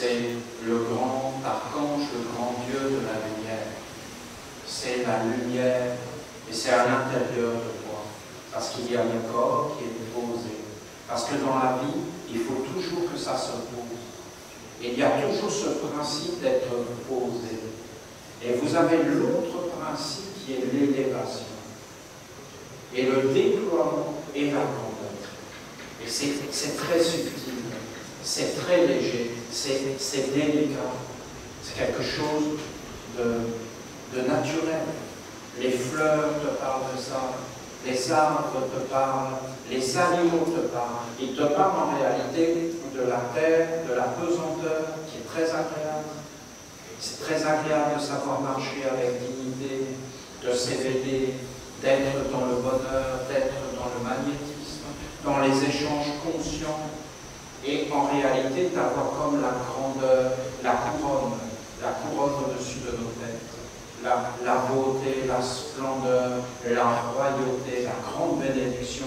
C'est le grand archange, le grand Dieu la lumière, et c'est à l'intérieur de toi. Parce qu'il y a le corps qui est posé. Parce que dans la vie, il faut toujours que ça se pose. Et il y a toujours ce principe d'être posé. Et vous avez l'autre principe qui est l'élévation. Et le déploiement et la grandeur. Et c'est très subtil, c'est très léger, c'est délicat. C'est quelque chose de naturel. Les fleurs te parlent de ça, les arbres te parlent, les animaux te parlent. Ils te parlent en réalité de la terre, de la pesanteur, qui est très agréable. C'est très agréable de savoir marcher avec dignité, de s'éveiller, d'être dans le bonheur, d'être dans le magnétisme, dans les échanges conscients, et en réalité d'avoir comme la grandeur, la couronne au-dessus de nos têtes, la beauté, la splendeur, la royauté, la grande bénédiction,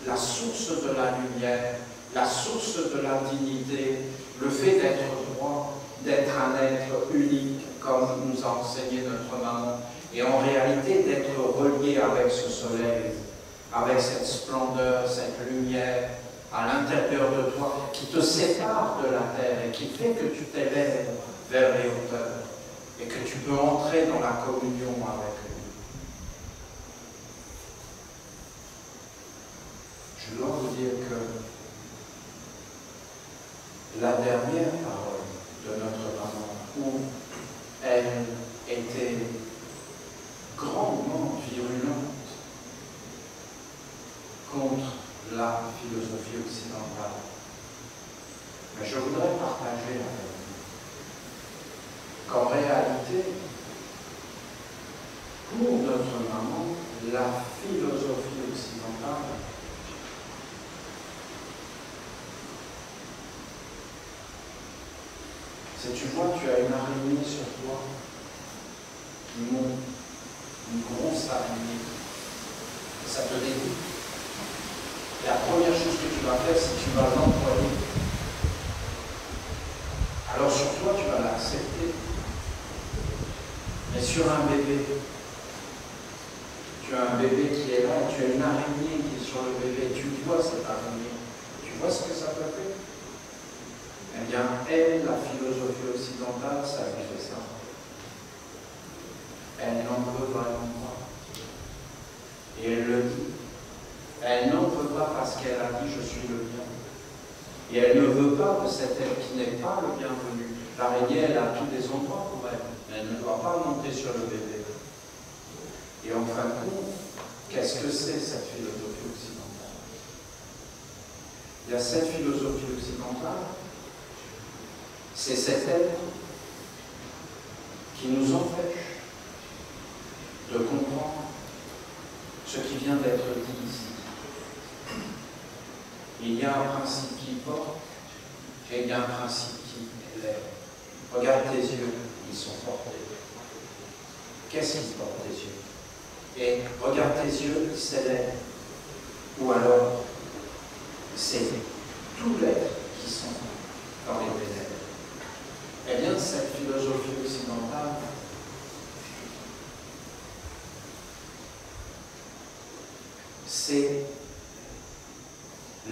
la source de la lumière, la source de la dignité, le fait d'être droit, d'être un être unique, comme nous a enseigné notre maman, et en réalité d'être relié avec ce soleil, avec cette splendeur, cette lumière à l'intérieur de toi, qui te sépare de la terre et qui fait que tu t'élèves vers les hauteurs et que tu peux entrer dans la communion avec lui. Je dois vous dire que la dernière parole de notre maman, où elle était grandement virulente contre la philosophie occidentale. Mais je voudrais partager avec vous qu'en réalité, pour notre maman, la philosophie occidentale c'est, tu vois, tu as une araignée sur toi, une grosse araignée, et ça te dégoûte. La première chose que tu vas faire, c'est que tu vas l'employer. Alors sur toi, tu vas l'accepter. Mais sur un bébé, tu as un bébé qui est là, et tu as une araignée qui est sur le bébé, tu vois cette araignée. Tu vois ce que ça peut faire? Eh bien, elle, la philosophie occidentale, ça lui fait ça. Elle n'en veut vraiment pas. Et elle le dit. Elle n'en veut pas parce qu'elle a dit « je suis le bien ». Et elle ne veut pas de cet être qui n'est pas le bienvenu. L'araignée, elle a tous des endroits pour elle, mais elle ne doit pas monter sur le bébé. Et en fin de compte, qu'est-ce que c'est cette philosophie occidentale? Il y a cette philosophie occidentale, c'est cet être qui nous empêche de comprendre ce qui vient d'être dit ici. Il y a un principe qui porte et il y a un principe qui élève. Regarde tes yeux, ils sont portés. Qu'est-ce qui porte tes yeux? Et regarde tes yeux, ils s'élèvent. Ou alors, c'est tout l'être qui sont dans les ténèbres. Eh bien, cette philosophie occidentale, c'est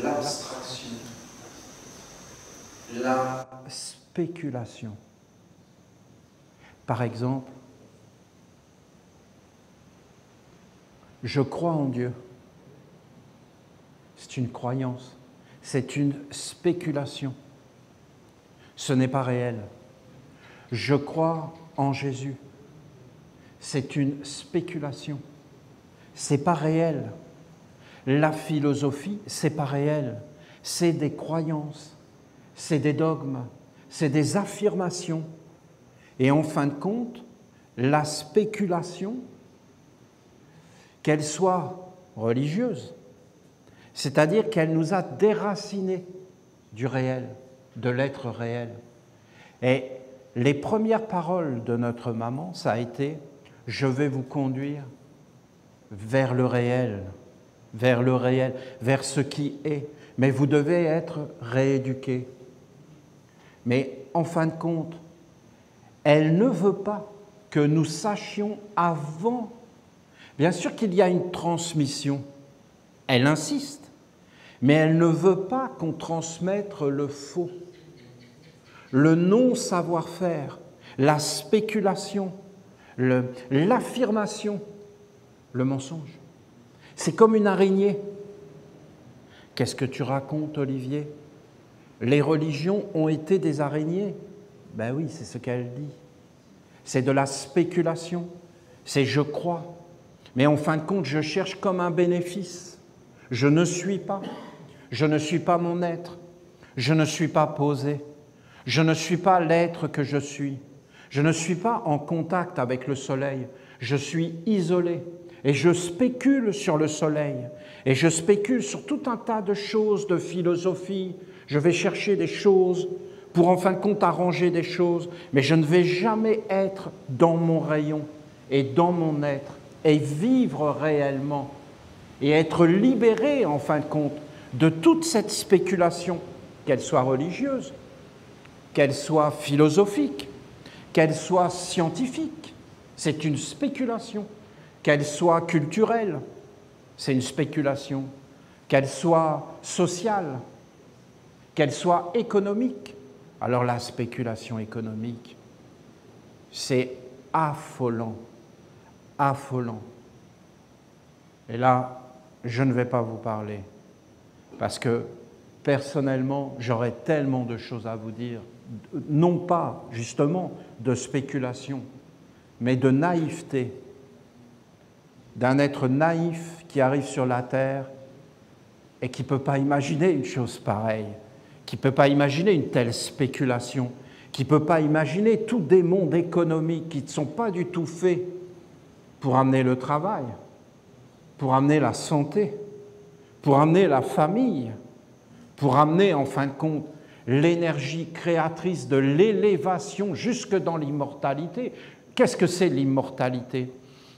l'abstraction, la spéculation. Par exemple, je crois en Dieu. C'est une croyance, c'est une spéculation. Ce n'est pas réel. Je crois en Jésus. C'est une spéculation. C'est pas réel. La philosophie, c'est pas réel. C'est des croyances, c'est des dogmes, c'est des affirmations. Et en fin de compte, la spéculation, qu'elle soit religieuse, c'est-à-dire qu'elle nous a déracinés du réel, de l'être réel. Et les premières paroles de notre maman, ça a été « Je vais vous conduire vers le réel, vers ce qui est. Mais vous devez être rééduqués. » Mais en fin de compte, elle ne veut pas que nous sachions avant Bien sûr qu'il y a une transmission. Elle insiste, mais elle ne veut pas qu'on transmette le faux, le non-savoir-faire, la spéculation, l'affirmation, le mensonge. C'est comme une araignée. Qu'est-ce que tu racontes, Olivier? Les religions ont été des araignées. Ben oui, c'est ce qu'elle dit. C'est de la spéculation. C'est je crois. Mais en fin de compte, je cherche comme un bénéfice. Je ne suis pas. Je ne suis pas mon être. Je ne suis pas posé. Je ne suis pas l'être que je suis. Je ne suis pas en contact avec le soleil. Je suis isolé. Et je spécule sur le soleil. Et je spécule sur tout un tas de choses, de philosophie. Je vais chercher des choses pour en fin de compte arranger des choses. Mais je ne vais jamais être dans mon rayon et dans mon être et vivre réellement et être libéré en fin de compte de toute cette spéculation, qu'elle soit religieuse, qu'elle soit philosophique, qu'elle soit scientifique. C'est une spéculation. Qu'elle soit culturelle, c'est une spéculation, qu'elle soit sociale, qu'elle soit économique. Alors la spéculation économique, c'est affolant, affolant. Et là, je ne vais pas vous parler, parce que personnellement, j'aurais tellement de choses à vous dire, non pas justement de spéculation, mais de naïveté, d'un être naïf qui arrive sur la terre et qui ne peut pas imaginer une chose pareille, qui ne peut pas imaginer une telle spéculation, qui ne peut pas imaginer tous des mondes économiques qui ne sont pas du tout faits pour amener le travail, pour amener la santé, pour amener la famille, pour amener en fin de compte l'énergie créatrice de l'élévation jusque dans l'immortalité. Qu'est-ce que c'est l'immortalité ?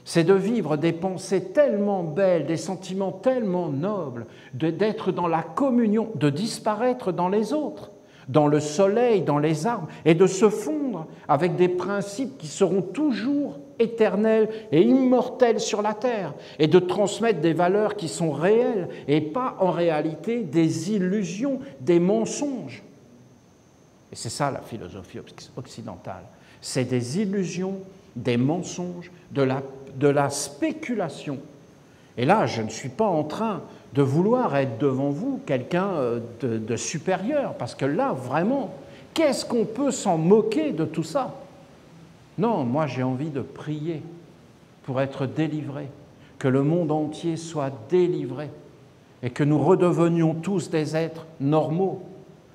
C'est de vivre des pensées tellement belles, des sentiments tellement nobles, d'être dans la communion, de disparaître dans les autres, dans le soleil, dans les arbres, et de se fondre avec des principes qui seront toujours éternels et immortels sur la terre, et de transmettre des valeurs qui sont réelles et pas en réalité des illusions, des mensonges. Et c'est ça la philosophie occidentale, c'est des illusions, des mensonges, de la spéculation. Et là, je ne suis pas en train de vouloir être devant vous quelqu'un de supérieur, parce que là, vraiment, qu'est-ce qu'on peut s'en moquer de tout ça? Non, moi j'ai envie de prier pour être délivré, que le monde entier soit délivré, et que nous redevenions tous des êtres normaux,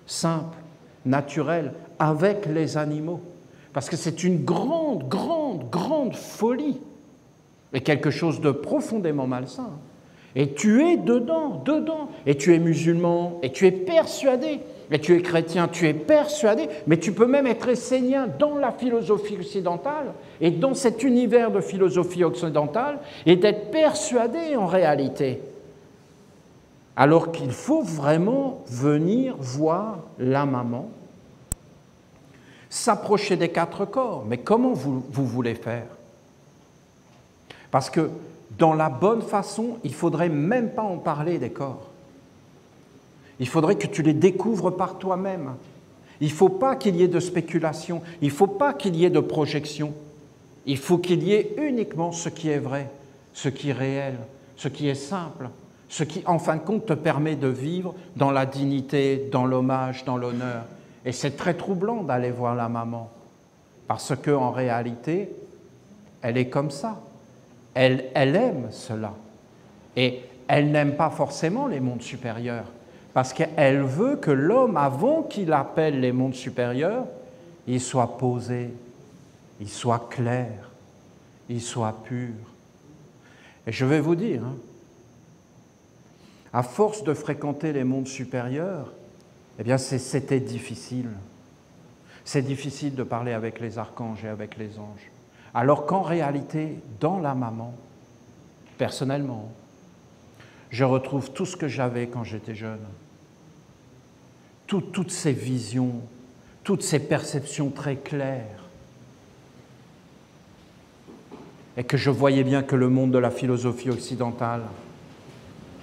simples, naturels, avec les animaux. Parce que c'est une grande, grande, grande folie et quelque chose de profondément malsain. Et tu es dedans, et tu es musulman, et tu es persuadé, et tu es chrétien, tu es persuadé, mais tu peux même être essénien dans la philosophie occidentale et dans cet univers de philosophie occidentale et d'être persuadé en réalité. Alors qu'il faut vraiment venir voir la maman, s'approcher des quatre corps. Mais comment vous voulez faire? Parce que dans la bonne façon, il ne faudrait même pas en parler des corps. Il faudrait que tu les découvres par toi-même. Il ne faut pas qu'il y ait de spéculation, il ne faut pas qu'il y ait de projection. Il faut qu'il y ait uniquement ce qui est vrai, ce qui est réel, ce qui est simple, ce qui, en fin de compte, te permet de vivre dans la dignité, dans l'hommage, dans l'honneur. Et c'est très troublant d'aller voir la maman, parce qu'en réalité, elle est comme ça. Elle aime cela. Et elle n'aime pas forcément les mondes supérieurs, parce qu'elle veut que l'homme, avant qu'il appelle les mondes supérieurs, il soit posé, il soit clair, il soit pur. Et je vais vous dire, à force de fréquenter les mondes supérieurs, eh bien c'était difficile. C'est difficile de parler avec les archanges et avec les anges. Alors qu'en réalité, dans la maman, personnellement, je retrouve tout ce que j'avais quand j'étais jeune. Toutes ces visions, toutes ces perceptions très claires. et que je voyais bien que le monde de la philosophie occidentale,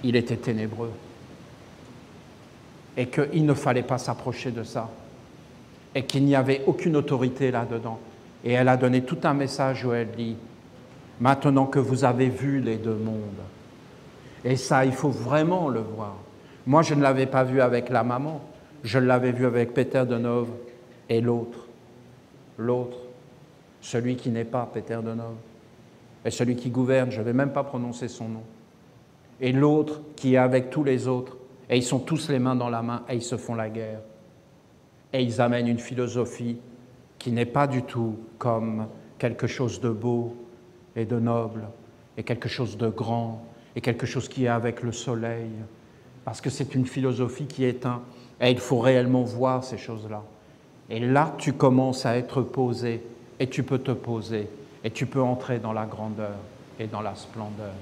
il était ténébreux, et qu'il ne fallait pas s'approcher de ça, et qu'il n'y avait aucune autorité là-dedans. Et elle a donné tout un message où elle dit « Maintenant que vous avez vu les deux mondes », et ça, il faut vraiment le voir. Moi, je ne l'avais pas vu avec la maman, je l'avais vu avec Peter Denove et l'autre, celui qui n'est pas Peter Denove, et celui qui gouverne, je ne vais même pas prononcer son nom, et l'autre qui est avec tous les autres, et ils sont tous les mains dans la main, et ils se font la guerre. Et ils amènent une philosophie qui n'est pas du tout comme quelque chose de beau et de noble, et quelque chose de grand, et quelque chose qui est avec le soleil, parce que c'est une philosophie qui éteint, et il faut réellement voir ces choses-là. Et là, tu commences à être posé, et tu peux te poser, et tu peux entrer dans la grandeur et dans la splendeur.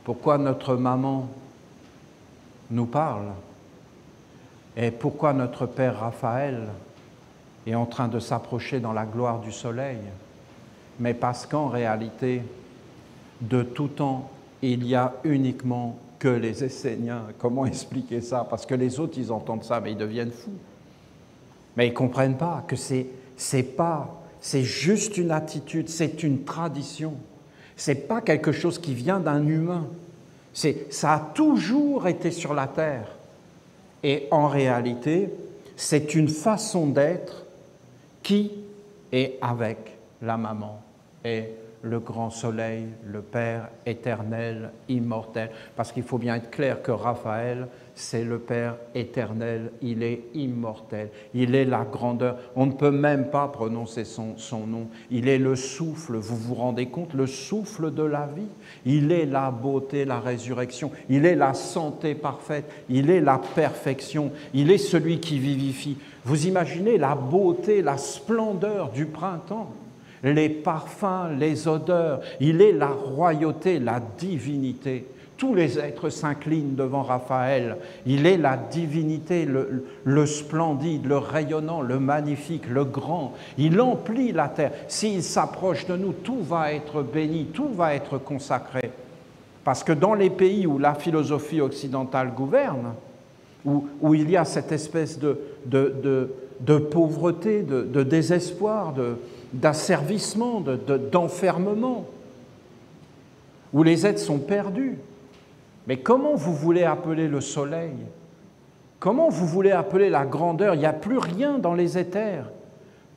Pourquoi notre maman nous parle, et pourquoi notre père Raphaël est en train de s'approcher dans la gloire du soleil, mais parce qu'en réalité, de tout temps, il n'y a uniquement que les Esséniens. Comment expliquer ça? Parce que les autres, ils entendent ça, mais ils deviennent fous. Mais ils ne comprennent pas que c'est juste une attitude, c'est une tradition. Ce n'est pas quelque chose qui vient d'un humain. Ça a toujours été sur la terre. Et en réalité, c'est une façon d'être qui est avec la maman et le grand soleil, le Père éternel, immortel. Parce qu'il faut bien être clair que Raphaël, c'est le Père éternel, il est immortel, il est la grandeur. On ne peut même pas prononcer son nom. Il est le souffle, vous vous rendez compte, le souffle de la vie. Il est la beauté, la résurrection, il est la santé parfaite, il est la perfection, il est celui qui vivifie. Vous imaginez la beauté, la splendeur du printemps, les parfums, les odeurs, il est la royauté, la divinité. Tous les êtres s'inclinent devant Raphaël. Il est la divinité, le splendide, le rayonnant, le magnifique, le grand. Il emplit la terre. S'il s'approche de nous, tout va être béni, tout va être consacré. Parce que dans les pays où la philosophie occidentale gouverne, où il y a cette espèce de pauvreté, de désespoir, d'asservissement, d'enfermement, où les êtres sont perdus. Mais comment vous voulez appeler le soleil? Comment vous voulez appeler la grandeur? Il n'y a plus rien dans les éthers.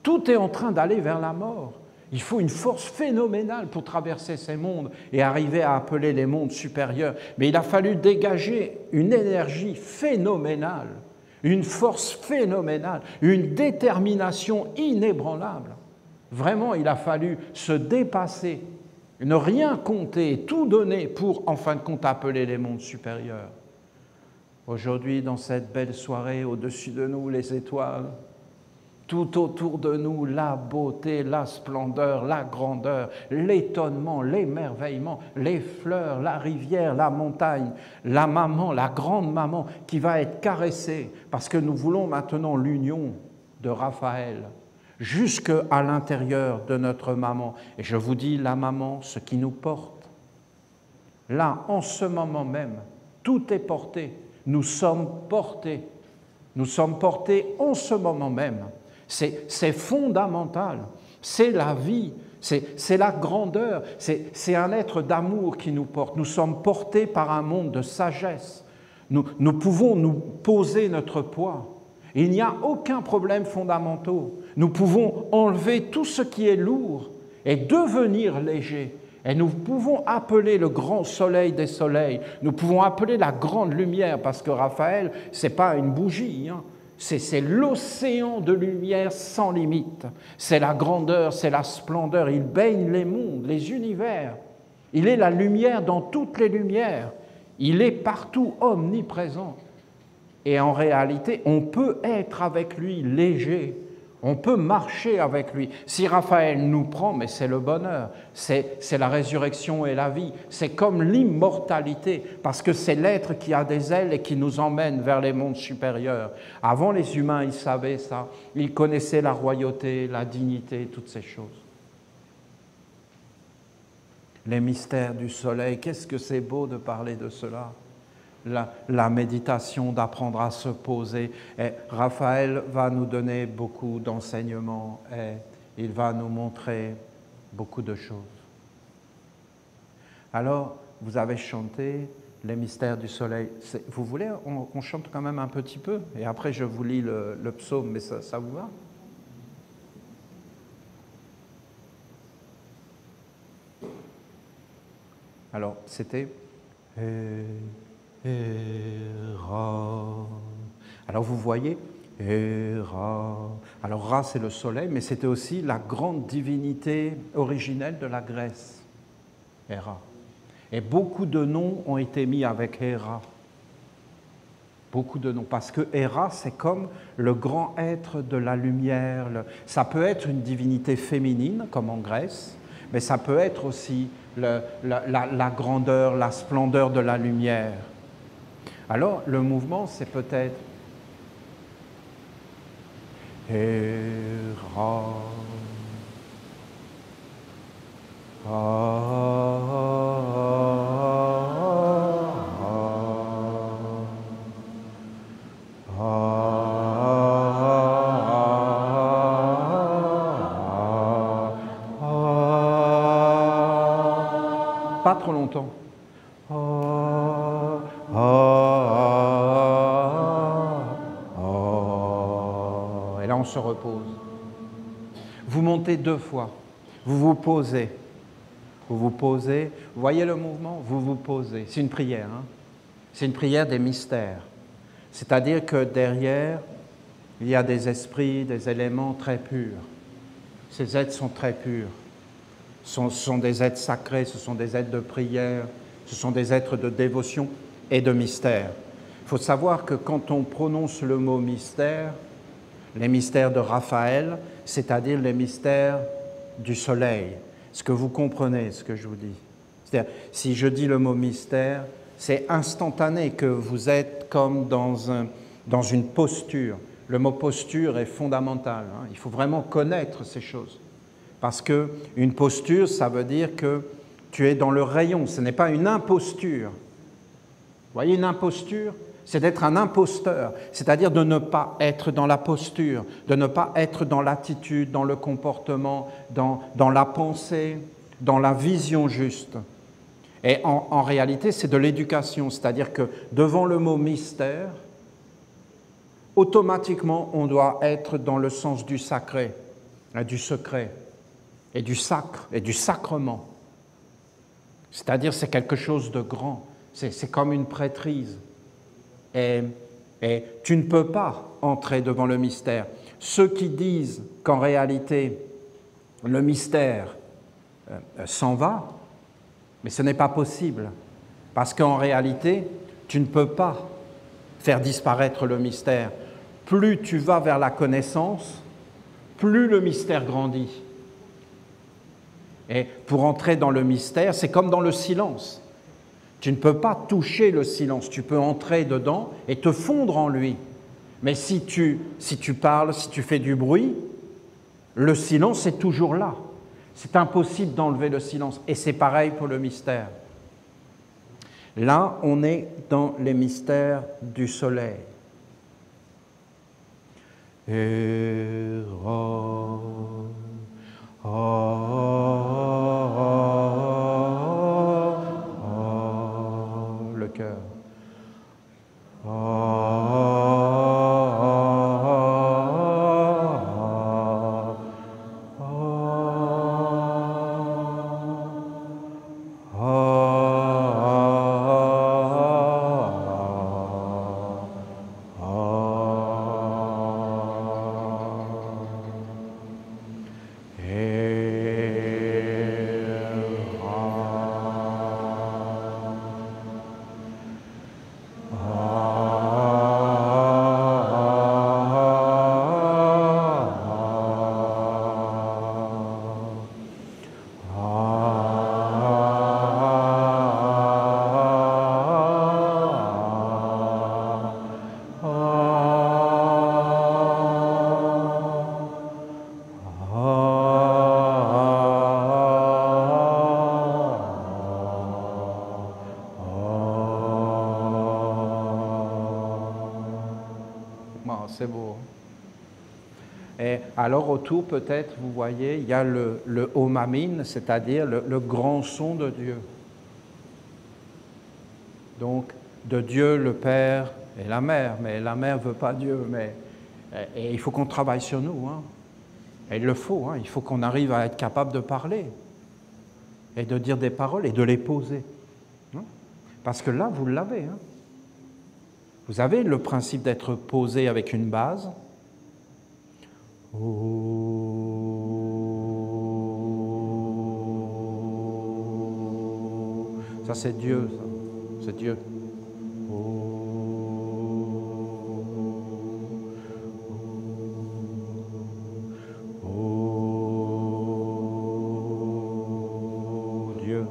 Tout est en train d'aller vers la mort. Il faut une force phénoménale pour traverser ces mondes et arriver à appeler les mondes supérieurs. Mais il a fallu dégager une énergie phénoménale, une force phénoménale, une détermination inébranlable. Vraiment, il a fallu se dépasser, ne rien compter, tout donner pour, en fin de compte, appeler les mondes supérieurs. Aujourd'hui, dans cette belle soirée, au-dessus de nous, les étoiles, tout autour de nous, la beauté, la splendeur, la grandeur, l'étonnement, l'émerveillement, les fleurs, la rivière, la montagne, la maman, la grande maman qui va être caressée, parce que nous voulons maintenant l'union de Raphaël jusqu'à l'intérieur de notre maman. Et je vous dis, la maman, ce qui nous porte, là, en ce moment même, tout est porté. Nous sommes portés. Nous sommes portés en ce moment même. C'est fondamental. C'est la vie. C'est la grandeur. C'est un être d'amour qui nous porte. Nous sommes portés par un monde de sagesse. Nous pouvons nous poser notre poids. Il n'y a aucun problème fondamental. Nous pouvons enlever tout ce qui est lourd et devenir léger. Et nous pouvons appeler le grand soleil des soleils. Nous pouvons appeler la grande lumière, parce que Raphaël, ce n'est pas une bougie, hein. C'est l'océan de lumière sans limite. C'est la grandeur, c'est la splendeur. Il baigne les mondes, les univers. Il est la lumière dans toutes les lumières. Il est partout omniprésent. Et en réalité, on peut être avec lui léger. On peut marcher avec lui. Si Raphaël nous prend, mais c'est le bonheur, c'est la résurrection et la vie. C'est comme l'immortalité, parce que c'est l'être qui a des ailes et qui nous emmène vers les mondes supérieurs. Avant, les humains, ils savaient ça. Ils connaissaient la royauté, la dignité, toutes ces choses. Les mystères du soleil, qu'est-ce que c'est beau de parler de cela. La méditation, d'apprendre à se poser. Et Raphaël va nous donner beaucoup d'enseignements et il va nous montrer beaucoup de choses. Alors, vous avez chanté les mystères du soleil. Vous voulez qu'on chante quand même un petit peu? Et après, je vous lis le psaume, mais ça vous va? Alors, c'était... Ra. Alors vous voyez, Ra. Alors Ra c'est le soleil, mais c'était aussi la grande divinité originelle de la Grèce, Héra. Et beaucoup de noms ont été mis avec Héra. Beaucoup de noms, parce que Héra c'est comme le grand être de la lumière. Ça peut être une divinité féminine, comme en Grèce, mais ça peut être aussi la grandeur, la splendeur de la lumière. Alors, le mouvement, c'est peut-être Héra, pas trop longtemps. Et là, on se repose. Vous montez 2 fois. Vous vous posez. Vous vous posez. Vous voyez le mouvement? Vous vous posez. C'est une prière. Hein? C'est une prière des mystères. C'est-à-dire que derrière, il y a des esprits, des éléments très purs. Ces êtres sont très purs. Ce sont des êtres sacrés, ce sont des êtres de prière, ce sont des êtres de dévotion et de mystère. Il faut savoir que quand on prononce le mot mystère, les mystères de Raphaël, c'est-à-dire les mystères du soleil, est-ce que vous comprenez ce que je vous dis? C'est-à-dire, si je dis le mot mystère, c'est instantané que vous êtes comme dans une posture. Le mot posture est fondamental, hein. Il faut vraiment connaître ces choses. Parce qu'une posture, ça veut dire que tu es dans le rayon, ce n'est pas une imposture. Vous voyez, une imposture, c'est d'être un imposteur, c'est-à-dire de ne pas être dans la posture, de ne pas être dans l'attitude, dans le comportement, dans la pensée, dans la vision juste. Et en réalité, c'est de l'éducation, c'est-à-dire que devant le mot mystère, automatiquement, on doit être dans le sens du sacré, du secret, et du sacre, et du sacrement. C'est-à-dire c'est quelque chose de grand, c'est comme une prêtrise. Et tu ne peux pas entrer devant le mystère. Ceux qui disent qu'en réalité, le mystère s'en va, mais ce n'est pas possible, parce qu'en réalité, tu ne peux pas faire disparaître le mystère. Plus tu vas vers la connaissance, plus le mystère grandit. Et pour entrer dans le mystère, c'est comme dans le silence. Tu ne peux pas toucher le silence, tu peux entrer dedans et te fondre en lui. Mais si tu parles, si tu fais du bruit, le silence est toujours là. C'est impossible d'enlever le silence. Et c'est pareil pour le mystère. Là, on est dans les mystères du soleil. Le cœur. c'est beau. Et alors autour, peut-être, vous voyez, il y a le omamine, c'est-à-dire le grand son de Dieu. Donc, de Dieu le Père et la Mère, mais la Mère ne veut pas Dieu, et il faut qu'on travaille sur nous, hein. Et il le faut, hein. Il faut qu'on arrive à être capable de parler, et de dire des paroles, et de les poser. Hein. Parce que là, vous l'avez. Hein. Vous avez le principe d'être posé avec une base. Ça, c'est Dieu, ça. C'est Dieu. Dieu.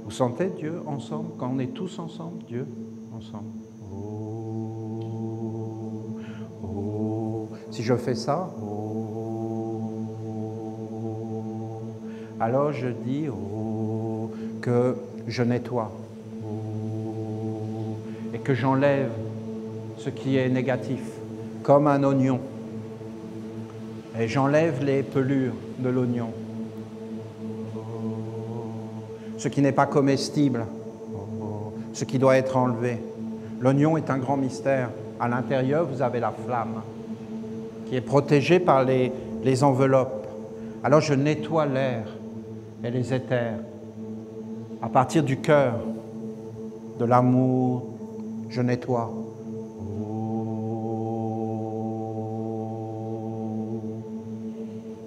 Vous sentez Dieu ensemble, quand on est tous ensemble, Dieu ensemble. Si je fais ça, alors je dis que je nettoie et que j'enlève ce qui est négatif, comme un oignon. Et j'enlève les pelures de l'oignon, ce qui n'est pas comestible, ce qui doit être enlevé. L'oignon est un grand mystère. À l'intérieur, vous avez la flamme qui est protégée par les enveloppes. Alors je nettoie l'air et les éthers. À partir du cœur, de l'amour, je nettoie.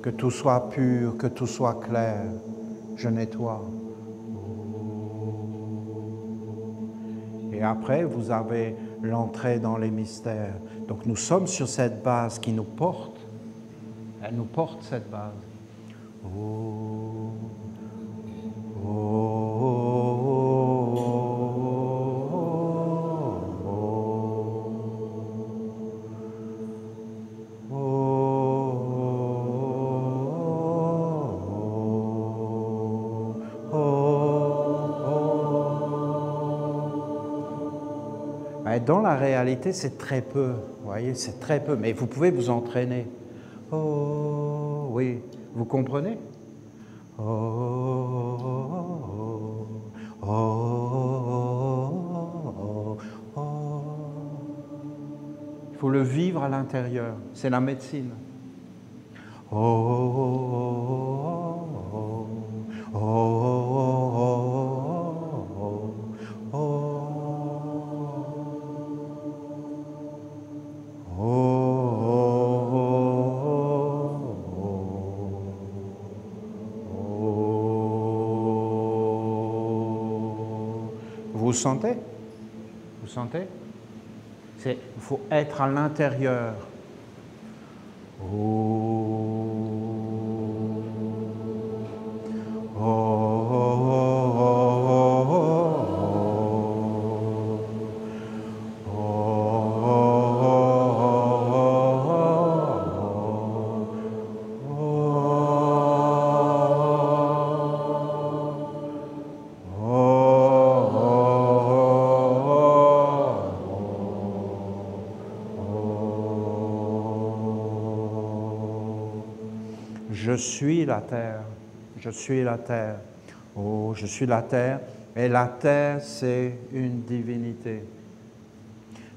Que tout soit pur, que tout soit clair, je nettoie. Et après, vous avez l'entrée dans les mystères. Donc nous sommes sur cette base qui nous porte. Elle nous porte cette base. Dans la réalité, c'est très peu, vous voyez, c'est très peu, mais vous pouvez vous entraîner. Oh, oui, vous comprenez? Oh, oh, oh, oh, oh. Il faut le vivre à l'intérieur, c'est la médecine. Oh, oh, oh, oh, oh, oh, oh, oh. Vous sentez? Vous sentez? Il faut être à l'intérieur. Je suis la terre, je suis la terre. Oh, je suis la terre. Et la terre, c'est une divinité.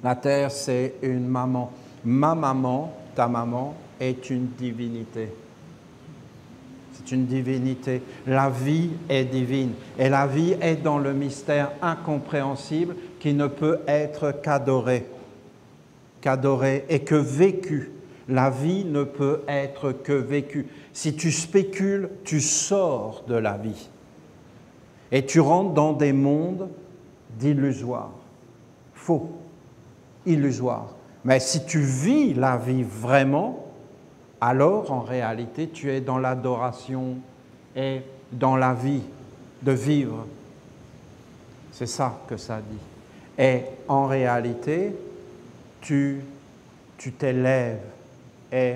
La terre, c'est une maman. Ma maman, ta maman, est une divinité. C'est une divinité. La vie est divine. Et la vie est dans le mystère incompréhensible qui ne peut être qu'adoré. Qu'adoré et que vécu. La vie ne peut être que vécue. Si tu spécules, tu sors de la vie. Et tu rentres dans des mondes d'illusoires. Faux, illusoires. Mais si tu vis la vie vraiment, alors en réalité, tu es dans l'adoration et dans la vie de vivre. C'est ça que ça dit. Et en réalité, tu t'élèves et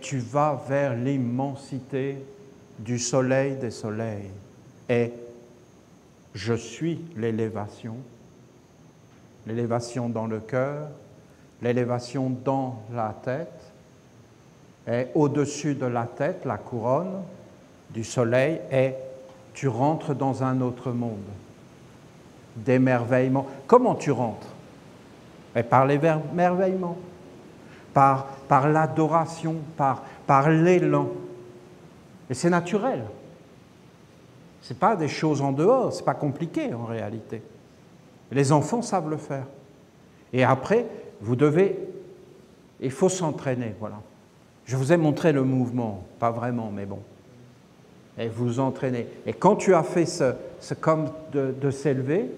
tu vas vers l'immensité du soleil des soleils. Et je suis l'élévation l'élévation dans le cœur, l'élévation dans la tête, et au-dessus de la tête, la couronne du soleil, et tu rentres dans un autre monde d'émerveillement. Comment tu rentres? Et par l'émerveillement, par l'adoration, par l'élan. Et c'est naturel. Ce n'est pas des choses en dehors, ce n'est pas compliqué en réalité. Les enfants savent le faire. Et après, il faut s'entraîner, voilà. Je vous ai montré le mouvement, pas vraiment, mais bon. Et vous entraînez. Et quand tu as fait ce comme de s'élever,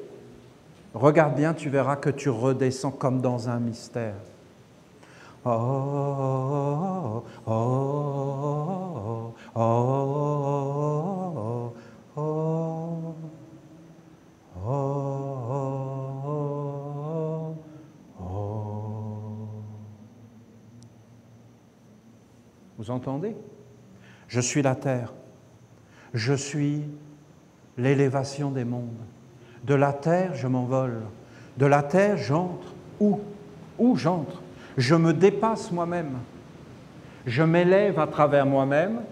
regarde bien, tu verras que tu redescends comme dans un mystère. Oh, oh, oh, oh, oh, oh, oh, oh. Vous entendez? Je suis la terre. Je suis l'élévation des mondes. De la terre, je m'envole. De la terre, j'entre. Où j'entre? Je me dépasse moi-même. Je m'élève à travers moi-même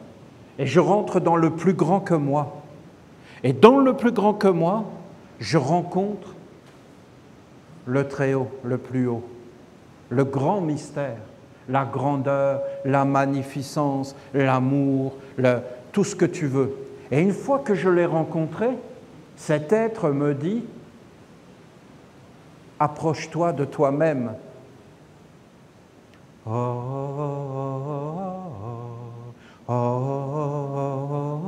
et je rentre dans le plus grand que moi. Et dans le plus grand que moi, je rencontre le très haut, le plus haut, le grand mystère, la grandeur, la magnificence, l'amour, tout ce que tu veux. Et une fois que je l'ai rencontré, cet être me dit « Approche-toi de toi-même ». Oh, oh, oh, oh, oh, oh, oh,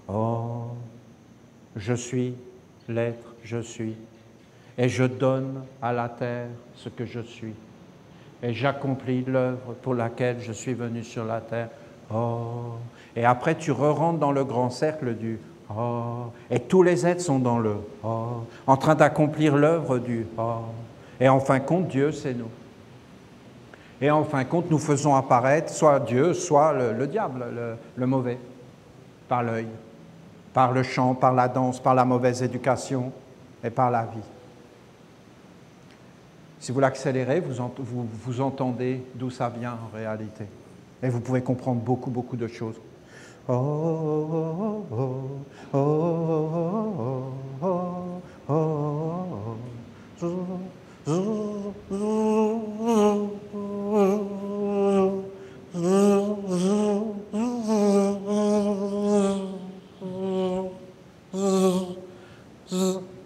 oh, Je suis l'être, je suis, et je donne à la terre ce que je suis, et j'accomplis l'œuvre pour laquelle je suis venu sur la terre. Oh. Et après, tu re-rentres dans le grand cercle du oh, et tous les êtres sont dans le oh, en train d'accomplir l'œuvre du oh. Et en fin de compte, Dieu, c'est nous. Et en fin de compte, nous faisons apparaître soit Dieu, soit le diable, le mauvais, par l'œil, par le chant, par la danse, par la mauvaise éducation et par la vie. Si vous l'accélérez, vous entendez d'où ça vient en réalité. Et vous pouvez comprendre beaucoup, beaucoup de choses. Oh, oh, oh, oh, oh, oh,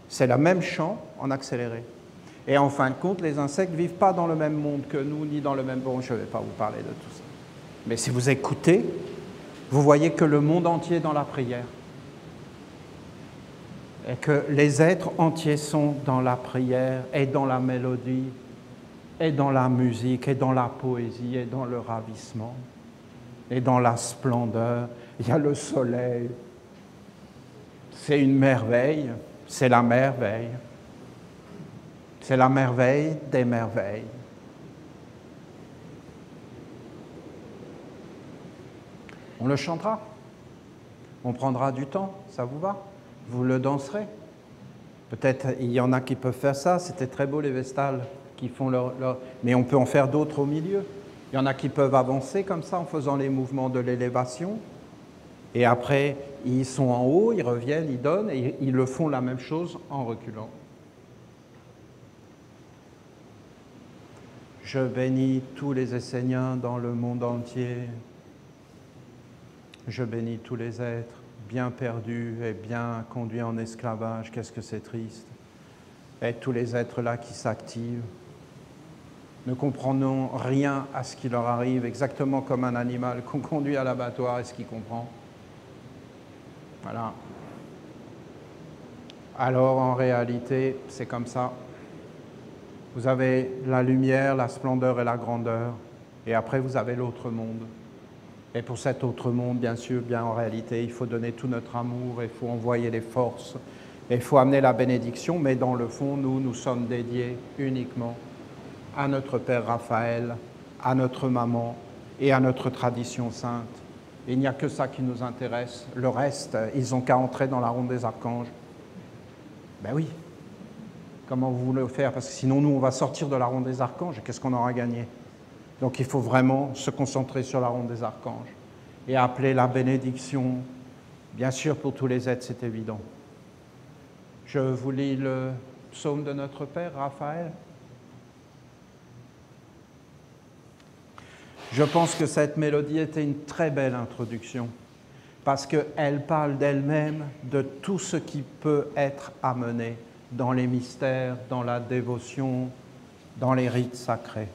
c'est le même chant en accéléré. Et en fin de compte, les insectes ne vivent pas dans le même monde que nous, ni dans le même... Bon, je ne vais pas vous parler de tout ça. Mais si vous écoutez, vous voyez que le monde entier est dans la prière. Et que les êtres entiers sont dans la prière, et dans la mélodie, et dans la musique, et dans la poésie, et dans le ravissement, et dans la splendeur. Il y a le soleil. C'est une merveille, c'est la merveille. C'est la merveille des merveilles. On le chantera. On prendra du temps, ça vous va? Vous le danserez. Peut-être il y en a qui peuvent faire ça. C'était très beau les Vestales qui font leur... Mais on peut en faire d'autres au milieu. Il y en a qui peuvent avancer comme ça en faisant les mouvements de l'élévation. Et après, ils sont en haut, ils reviennent, ils donnent et ils le font la même chose en reculant. Je bénis tous les Esséniens dans le monde entier. Je bénis tous les êtres bien perdus et bien conduits en esclavage. Qu'est-ce que c'est triste. Et tous les êtres là qui s'activent. ne comprenons rien à ce qui leur arrive, exactement comme un animal qu'on conduit à l'abattoir. Est-ce qu'il comprend? Voilà. Alors, en réalité, c'est comme ça. Vous avez la lumière, la splendeur et la grandeur, et après vous avez l'autre monde. Et pour cet autre monde, bien sûr, bien en réalité, il faut donner tout notre amour, il faut envoyer les forces, et il faut amener la bénédiction, mais dans le fond, nous sommes dédiés uniquement à notre Père Raphaël, à notre maman et à notre tradition sainte. Il n'y a que ça qui nous intéresse. Le reste, ils n'ont qu'à entrer dans la ronde des archanges. Ben oui. Comment vous voulez faire? Parce que sinon, nous, on va sortir de la ronde des archanges, et qu'est-ce qu'on aura gagné? Donc, il faut vraiment se concentrer sur la ronde des archanges et appeler la bénédiction. Bien sûr, pour tous les êtres, c'est évident. Je vous lis le psaume de notre Père, Raphaël. Je pense que cette mélodie était une très belle introduction, parce qu'elle parle d'elle-même, de tout ce qui peut être amené dans les mystères, dans la dévotion, dans les rites sacrés.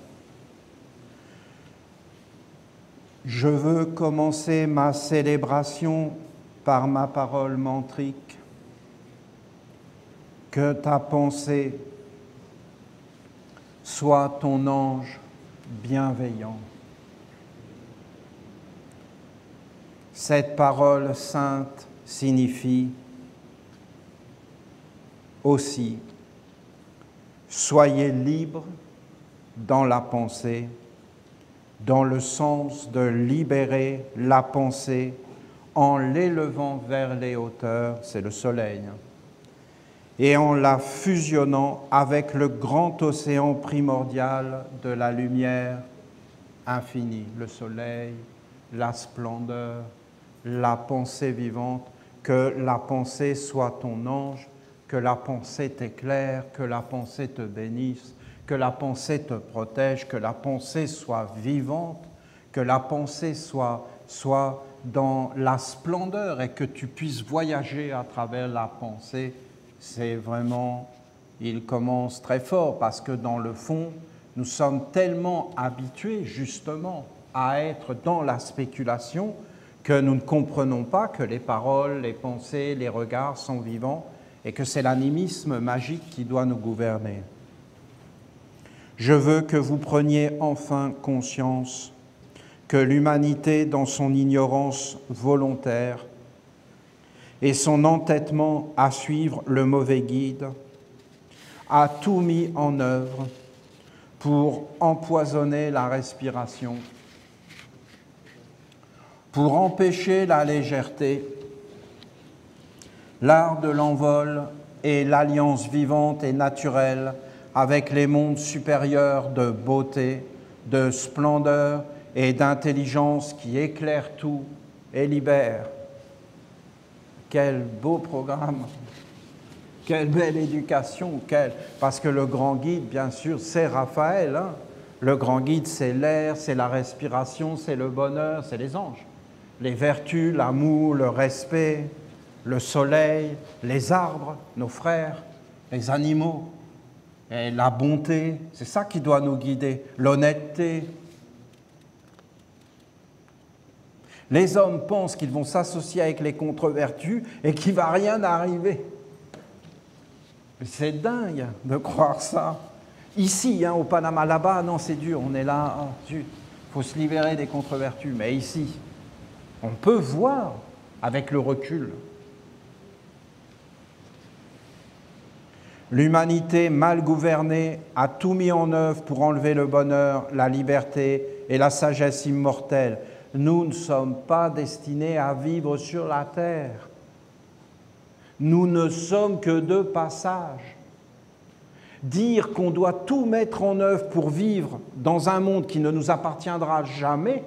Je veux commencer ma célébration par ma parole mantrique. Que ta pensée soit ton ange bienveillant. Cette parole sainte signifie aussi « Soyez libres dans la pensée », dans le sens de libérer la pensée en l'élevant vers les hauteurs, c'est le soleil, et en la fusionnant avec le grand océan primordial de la lumière infinie, le soleil, la splendeur, la pensée vivante, que la pensée soit ton ange, que la pensée t'éclaire, que la pensée te bénisse, que la pensée te protège, que la pensée soit vivante, que la pensée soit dans la splendeur et que tu puisses voyager à travers la pensée. C'est vraiment, il commence très fort parce que dans le fond, nous sommes tellement habitués justement à être dans la spéculation que nous ne comprenons pas que les paroles, les pensées, les regards sont vivants et que c'est l'animisme magique qui doit nous gouverner. Je veux que vous preniez enfin conscience que l'humanité, dans son ignorance volontaire et son entêtement à suivre le mauvais guide, a tout mis en œuvre pour empoisonner la respiration, pour empêcher la légèreté, l'art de l'envol et l'alliance vivante et naturelle avec les mondes supérieurs de beauté, de splendeur et d'intelligence qui éclairent tout et libèrent. Quel beau programme, quelle belle éducation, parce que le grand guide, bien sûr, c'est Raphaël. Hein. Le grand guide, c'est l'air, c'est la respiration, c'est le bonheur, c'est les anges. Les vertus, l'amour, le respect, le soleil, les arbres, nos frères, les animaux. Et la bonté, c'est ça qui doit nous guider, l'honnêteté. Les hommes pensent qu'ils vont s'associer avec les contre-vertus et qu'il ne va rien arriver. C'est dingue de croire ça. Ici, hein, au Panama, là-bas, non, c'est dur, on est là, il faut se libérer des contre-vertus. Mais ici, on peut voir avec le recul. L'humanité mal gouvernée a tout mis en œuvre pour enlever le bonheur, la liberté et la sagesse immortelle. Nous ne sommes pas destinés à vivre sur la terre. Nous ne sommes que de passage. Dire qu'on doit tout mettre en œuvre pour vivre dans un monde qui ne nous appartiendra jamais,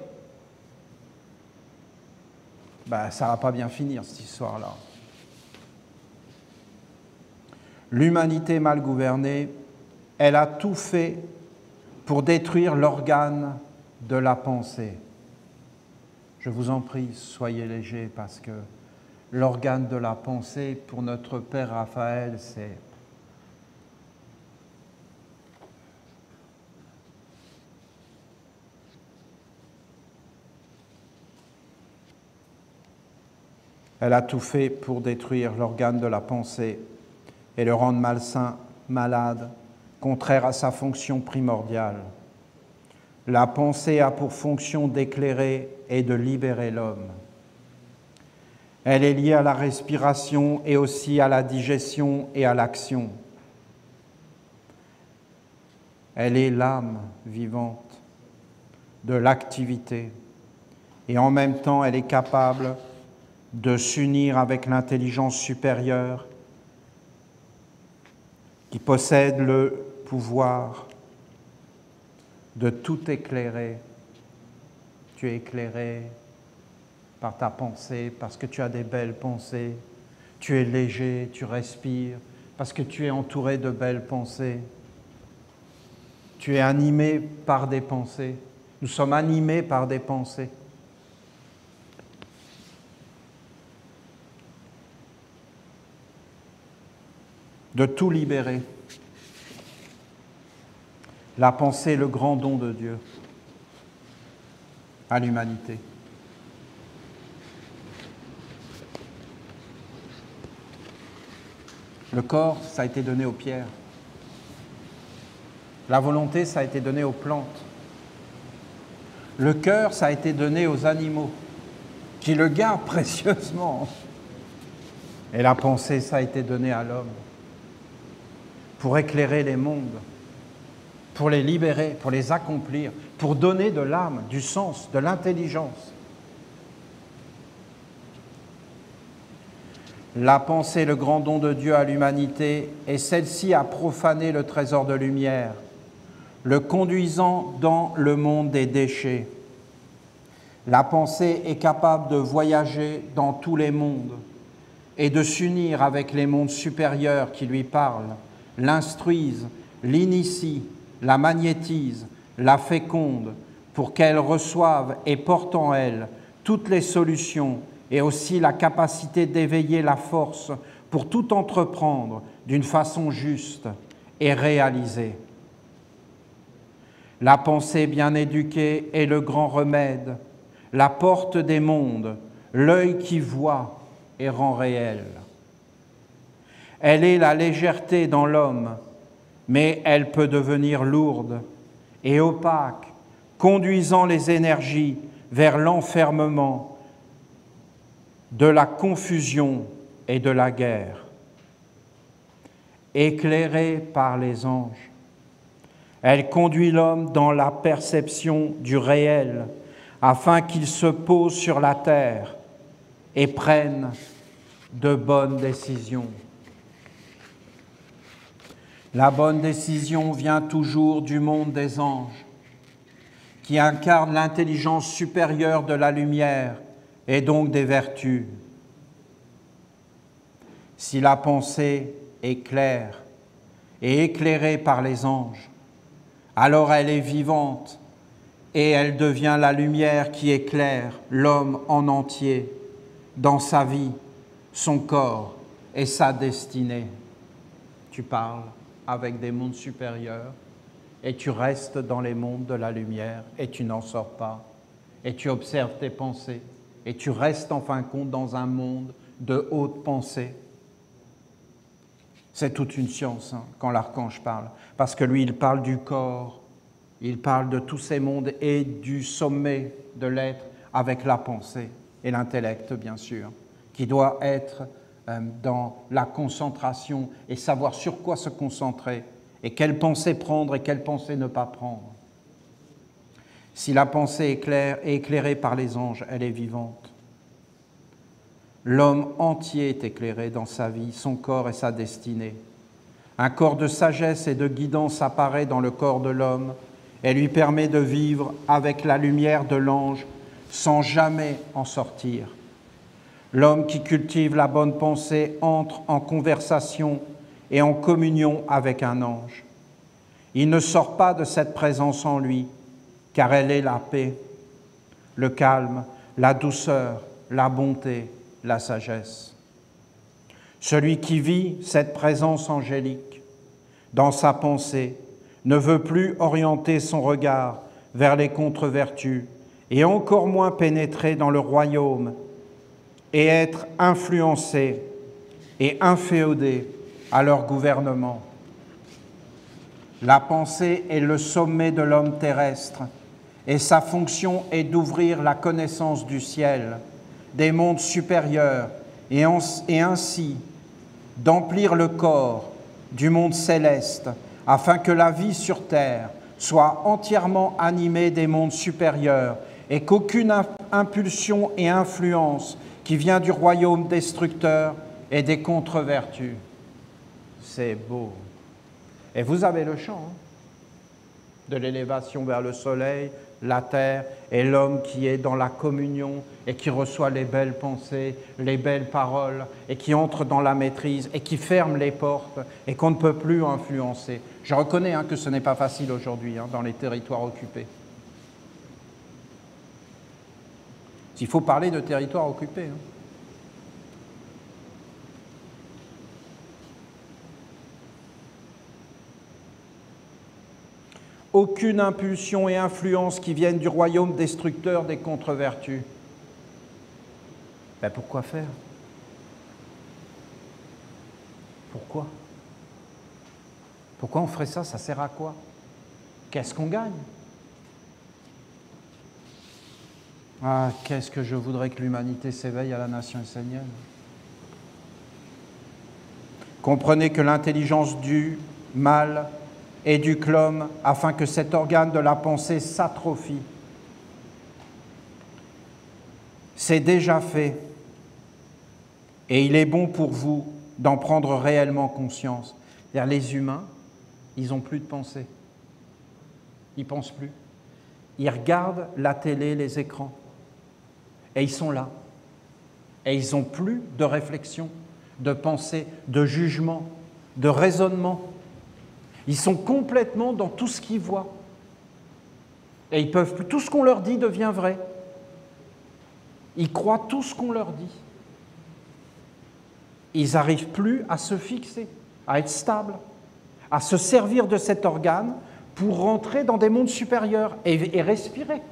ben, ça ne va pas bien finir cette histoire-là. L'humanité mal gouvernée, elle a tout fait pour détruire l'organe de la pensée. Je vous en prie, soyez légers, parce que l'organe de la pensée, pour notre Père Raphaël, Elle a tout fait pour détruire l'organe de la pensée et le rendre malsain, malade, contraire à sa fonction primordiale. La pensée a pour fonction d'éclairer et de libérer l'homme. Elle est liée à la respiration et aussi à la digestion et à l'action. Elle est l'âme vivante de l'activité et en même temps elle est capable de s'unir avec l'intelligence supérieure qui possède le pouvoir de tout éclairer. Tu es éclairé par ta pensée, parce que tu as des belles pensées. Tu es léger, tu respires, parce que tu es entouré de belles pensées. Tu es animé par des pensées. Nous sommes animés par des pensées. De tout libérer. La pensée est le grand don de Dieu à l'humanité. Le corps, ça a été donné aux pierres. La volonté, ça a été donné aux plantes. Le cœur, ça a été donné aux animaux, qui le gardent précieusement. Et la pensée, ça a été donné à l'homme, pour éclairer les mondes, pour les libérer, pour les accomplir, pour donner de l'âme, du sens, de l'intelligence. La pensée, le grand don de Dieu à l'humanité, et celle-ci a profané le trésor de lumière, le conduisant dans le monde des déchets. La pensée est capable de voyager dans tous les mondes et de s'unir avec les mondes supérieurs qui lui parlent, l'instruisent, l'initient, la magnétisent, la fécondent, pour qu'elle reçoive et porte en elle toutes les solutions et aussi la capacité d'éveiller la force pour tout entreprendre d'une façon juste et réalisée. La pensée bien éduquée est le grand remède, la porte des mondes, l'œil qui voit et rend réel. Elle est la légèreté dans l'homme, mais elle peut devenir lourde et opaque, conduisant les énergies vers l'enfermement, de la confusion et de la guerre. Éclairée par les anges, elle conduit l'homme dans la perception du réel, afin qu'il se pose sur la terre et prenne de bonnes décisions. La bonne décision vient toujours du monde des anges, qui incarne l'intelligence supérieure de la lumière et donc des vertus. Si la pensée est claire et éclairée par les anges, alors elle est vivante et elle devient la lumière qui éclaire l'homme en entier dans sa vie, son corps et sa destinée. Tu parles avec des mondes supérieurs et tu restes dans les mondes de la lumière et tu n'en sors pas. Et tu observes tes pensées et tu restes en fin de compte dans un monde de haute pensée. C'est toute une science quand l'archange parle, parce que lui, il parle du corps, il parle de tous ces mondes et du sommet de l'être avec la pensée et l'intellect, bien sûr, qui doit être dans la concentration et savoir sur quoi se concentrer et quelle pensée prendre et quelle pensée ne pas prendre. Si la pensée est claire et éclairée par les anges, elle est vivante. L'homme entier est éclairé dans sa vie, son corps et sa destinée. Un corps de sagesse et de guidance apparaît dans le corps de l'homme et lui permet de vivre avec la lumière de l'ange sans jamais en sortir. L'homme qui cultive la bonne pensée entre en conversation et en communion avec un ange. Il ne sort pas de cette présence en lui, car elle est la paix, le calme, la douceur, la bonté, la sagesse. Celui qui vit cette présence angélique dans sa pensée ne veut plus orienter son regard vers les contre-vertus et encore moins pénétrer dans le royaume et être influencés et inféodés à leur gouvernement. La pensée est le sommet de l'homme terrestre et sa fonction est d'ouvrir la connaissance du ciel, des mondes supérieurs et ainsi d'emplir le corps du monde céleste afin que la vie sur terre soit entièrement animée des mondes supérieurs et qu'aucune impulsion et influence qui vient du royaume destructeur et des contre-vertus. C'est beau. Et vous avez le chant de l'élévation vers le soleil, la terre et l'homme qui est dans la communion et qui reçoit les belles pensées, les belles paroles et qui entre dans la maîtrise et qui ferme les portes et qu'on ne peut plus influencer. Je reconnais que ce n'est pas facile aujourd'hui dans les territoires occupés. Il faut parler de territoires occupés. Aucune impulsion et influence qui viennent du royaume destructeur des contre-vertus. Ben pourquoi faire? Pourquoi? Pourquoi on ferait ça? Ça sert à quoi? Qu'est-ce qu'on gagne? Ah, qu'est-ce que je voudrais que l'humanité s'éveille à la nation essénienne. Comprenez que l'intelligence du mal éduque l'homme afin que cet organe de la pensée s'atrophie. C'est déjà fait et il est bon pour vous d'en prendre réellement conscience. C'est-à-dire les humains, ils n'ont plus de pensée. Ils ne pensent plus. Ils regardent la télé, les écrans et ils sont là. Et ils n'ont plus de réflexion, de pensée, de jugement, de raisonnement. Ils sont complètement dans tout ce qu'ils voient. Et ils peuvent plus. Tout ce qu'on leur dit devient vrai. Ils croient tout ce qu'on leur dit. Ils n'arrivent plus à se fixer, à être stables, à se servir de cet organe pour rentrer dans des mondes supérieurs et respirer.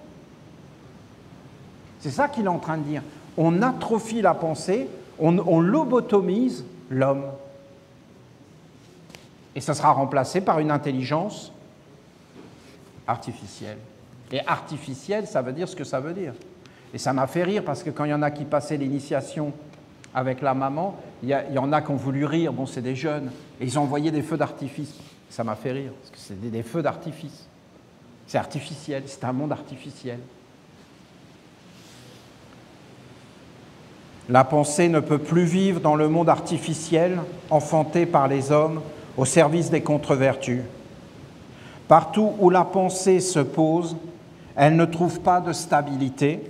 C'est ça qu'il est en train de dire. On atrophie la pensée, on lobotomise l'homme. Et ça sera remplacé par une intelligence artificielle. Et artificielle, ça veut dire ce que ça veut dire. Et ça m'a fait rire parce que quand il y en a qui passaient l'initiation avec la maman, il y en a qui ont voulu rire, bon c'est des jeunes, et ils ont envoyé des feux d'artifice. Ça m'a fait rire, parce que c'est des feux d'artifice. C'est artificiel, c'est un monde artificiel. La pensée ne peut plus vivre dans le monde artificiel, enfanté par les hommes, au service des contre-vertus. Partout où la pensée se pose, elle ne trouve pas de stabilité,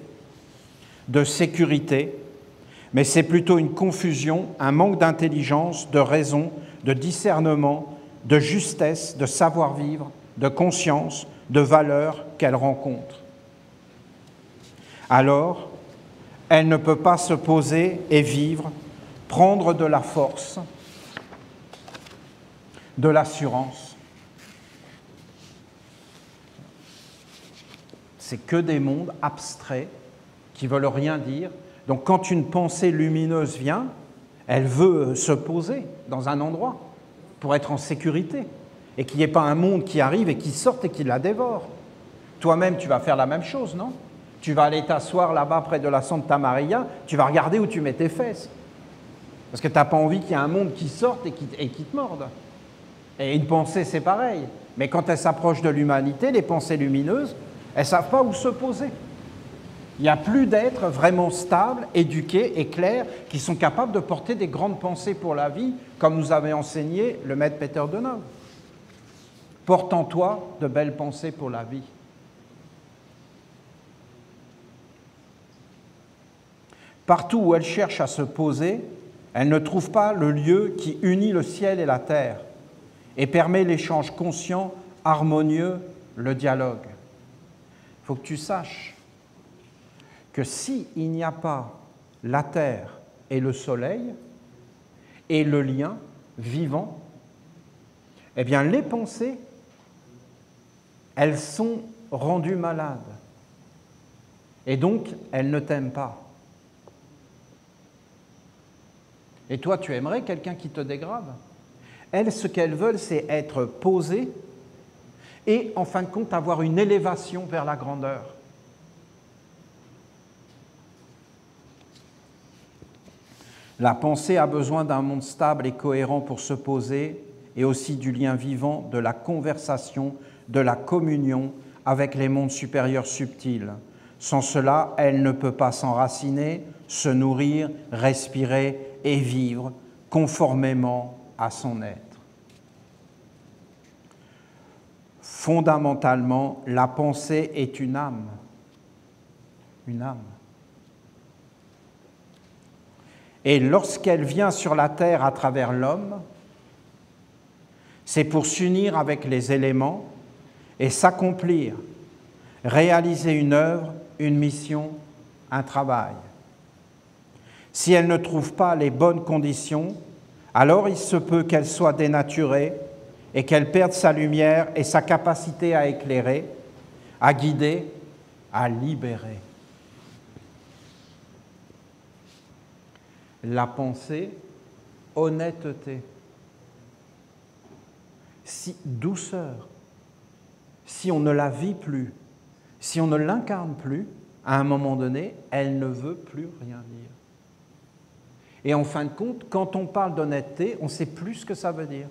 de sécurité, mais c'est plutôt une confusion, un manque d'intelligence, de raison, de discernement, de justesse, de savoir-vivre, de conscience, de valeur qu'elle rencontre. Alors, elle ne peut pas se poser et vivre, prendre de la force, de l'assurance. C'est que des mondes abstraits qui ne veulent rien dire. Donc quand une pensée lumineuse vient, elle veut se poser dans un endroit pour être en sécurité et qu'il n'y ait pas un monde qui arrive et qui sorte et qui la dévore. Toi-même, tu vas faire la même chose, non? Tu vas aller t'asseoir là-bas près de la Santa Maria, tu vas regarder où tu mets tes fesses. Parce que tu n'as pas envie qu'il y ait un monde qui sorte et qui te morde. Et une pensée, c'est pareil. Mais quand elle s'approche de l'humanité, les pensées lumineuses, elles ne savent pas où se poser. Il n'y a plus d'êtres vraiment stables, éduqués et clairs qui sont capables de porter des grandes pensées pour la vie, comme nous avait enseigné le maître Peter Donov. Porte en toi de belles pensées pour la vie. Partout où elle cherche à se poser, elle ne trouve pas le lieu qui unit le ciel et la terre et permet l'échange conscient, harmonieux, le dialogue. Il faut que tu saches que s'il n'y a pas la terre et le soleil et le lien vivant, eh bien les pensées, elles sont rendues malades. Et donc, elles ne t'aiment pas. Et toi, tu aimerais quelqu'un qui te dégrade? Elles, ce qu'elles veulent, c'est être posées et, en fin de compte, avoir une élévation vers la grandeur. La pensée a besoin d'un monde stable et cohérent pour se poser, et aussi du lien vivant, de la conversation, de la communion avec les mondes supérieurs subtils. Sans cela, elle ne peut pas s'enraciner, se nourrir, respirer et vivre conformément à son être. Fondamentalement, la pensée est une âme. Une âme. Et lorsqu'elle vient sur la terre à travers l'homme, c'est pour s'unir avec les éléments et s'accomplir, réaliser une œuvre, une mission, un travail. Si elle ne trouve pas les bonnes conditions, alors il se peut qu'elle soit dénaturée et qu'elle perde sa lumière et sa capacité à éclairer, à guider, à libérer. La pensée, honnêteté, douceur. Si on ne la vit plus, si on ne l'incarne plus, à un moment donné, elle ne veut plus rien dire. Et en fin de compte, quand on parle d'honnêteté, on ne sait plus ce que ça veut dire.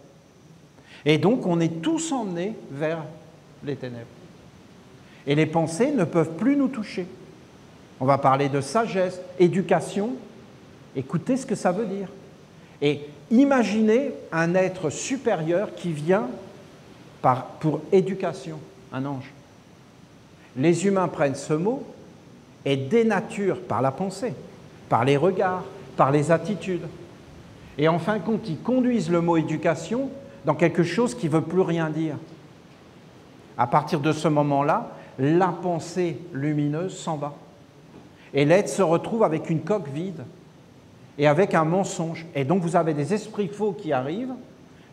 Et donc, on est tous emmenés vers les ténèbres. Et les pensées ne peuvent plus nous toucher. On va parler de sagesse, éducation. Écoutez ce que ça veut dire. Et imaginez un être supérieur qui vient pour éducation, un ange. Les humains prennent ce mot et dénaturent par la pensée, par les regards, par les attitudes. Et en fin de compte, ils conduisent le mot éducation dans quelque chose qui ne veut plus rien dire. À partir de ce moment-là, la pensée lumineuse s'en va. Et l'être se retrouve avec une coque vide et avec un mensonge. Et donc vous avez des esprits faux qui arrivent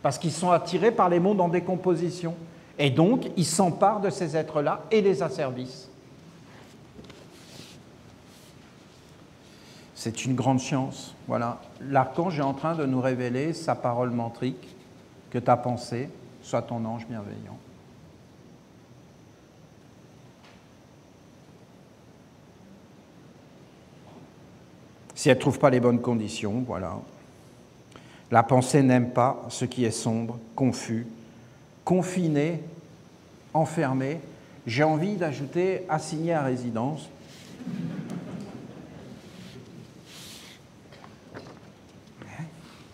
parce qu'ils sont attirés par les mondes en décomposition. Et donc, ils s'emparent de ces êtres-là et les asservissent. C'est une grande chance. Voilà. L'archange est en train de nous révéler sa parole mantrique, que ta pensée soit ton ange bienveillant. Si elle ne trouve pas les bonnes conditions, voilà. La pensée n'aime pas ce qui est sombre, confus, confiné, enfermé. J'ai envie d'ajouter assigné à résidence.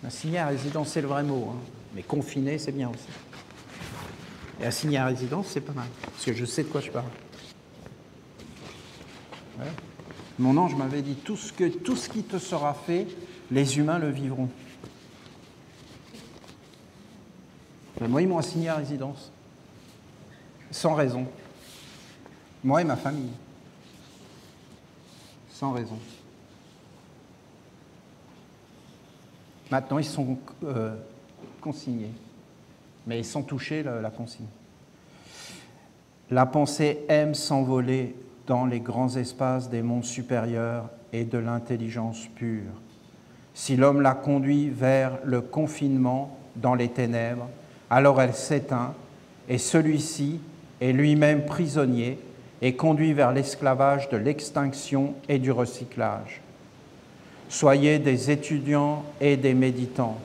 Assigné à résidence, c'est le vrai mot, hein. Mais confiné, c'est bien aussi. Et assigné à résidence, c'est pas mal, parce que je sais de quoi je parle. Ouais. Mon ange m'avait dit, tout ce qui te sera fait, les humains le vivront. Mais moi, ils m'ont assigné à résidence. Sans raison. Moi et ma famille. Sans raison. Maintenant, ils sont consignés. Mais sans toucher la consigne. La pensée aime s'envoler dans les grands espaces des mondes supérieurs et de l'intelligence pure. Si l'homme la conduit vers le confinement dans les ténèbres, alors elle s'éteint et celui-ci est lui-même prisonnier et conduit vers l'esclavage de l'extinction et du recyclage. Soyez des étudiants et des méditants.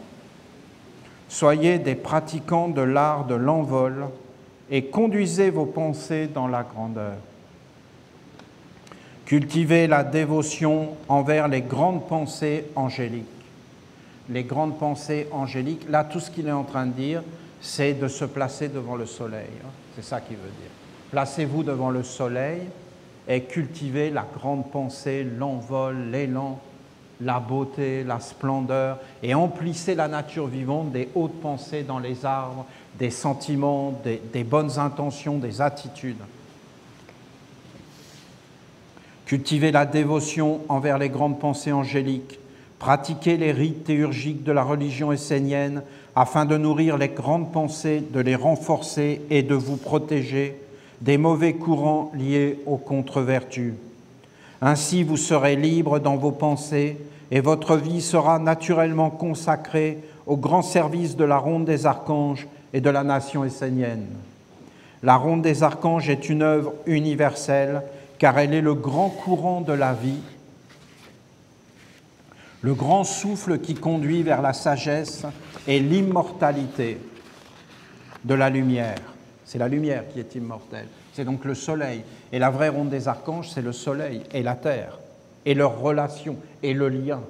Soyez des pratiquants de l'art de l'envol et conduisez vos pensées dans la grandeur. Cultivez la dévotion envers les grandes pensées angéliques. Les grandes pensées angéliques, là, tout ce qu'il est en train de dire, c'est de se placer devant le soleil. C'est ça qu'il veut dire. Placez-vous devant le soleil et cultivez la grande pensée, l'envol, l'élan, la beauté, la splendeur, et emplissez la nature vivante des hautes pensées dans les arbres, des sentiments, des bonnes intentions, des attitudes. Cultivez la dévotion envers les grandes pensées angéliques. Pratiquez les rites théurgiques de la religion essénienne afin de nourrir les grandes pensées, de les renforcer et de vous protéger des mauvais courants liés aux contre-vertus. Ainsi, vous serez libre dans vos pensées, et votre vie sera naturellement consacrée au grand service de la ronde des archanges et de la nation essénienne. La ronde des archanges est une œuvre universelle car elle est le grand courant de la vie, le grand souffle qui conduit vers la sagesse et l'immortalité de la lumière. C'est la lumière qui est immortelle. C'est donc le soleil. Et la vraie ronde des archanges, c'est le soleil et la terre, et leur relation et le lien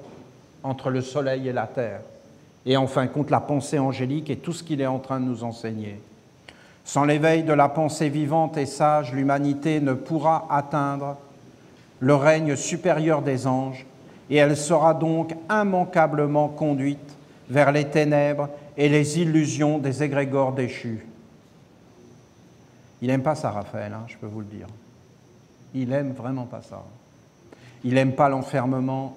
entre le soleil et la terre. Et en fin de compte, la pensée angélique et tout ce qu'il est en train de nous enseigner. Sans l'éveil de la pensée vivante et sage, l'humanité ne pourra atteindre le règne supérieur des anges, et elle sera donc immanquablement conduite vers les ténèbres et les illusions des égrégores déchus. Il n'aime pas ça, Raphaël, hein, je peux vous le dire. Il n'aime vraiment pas ça. Il n'aime pas l'enfermement.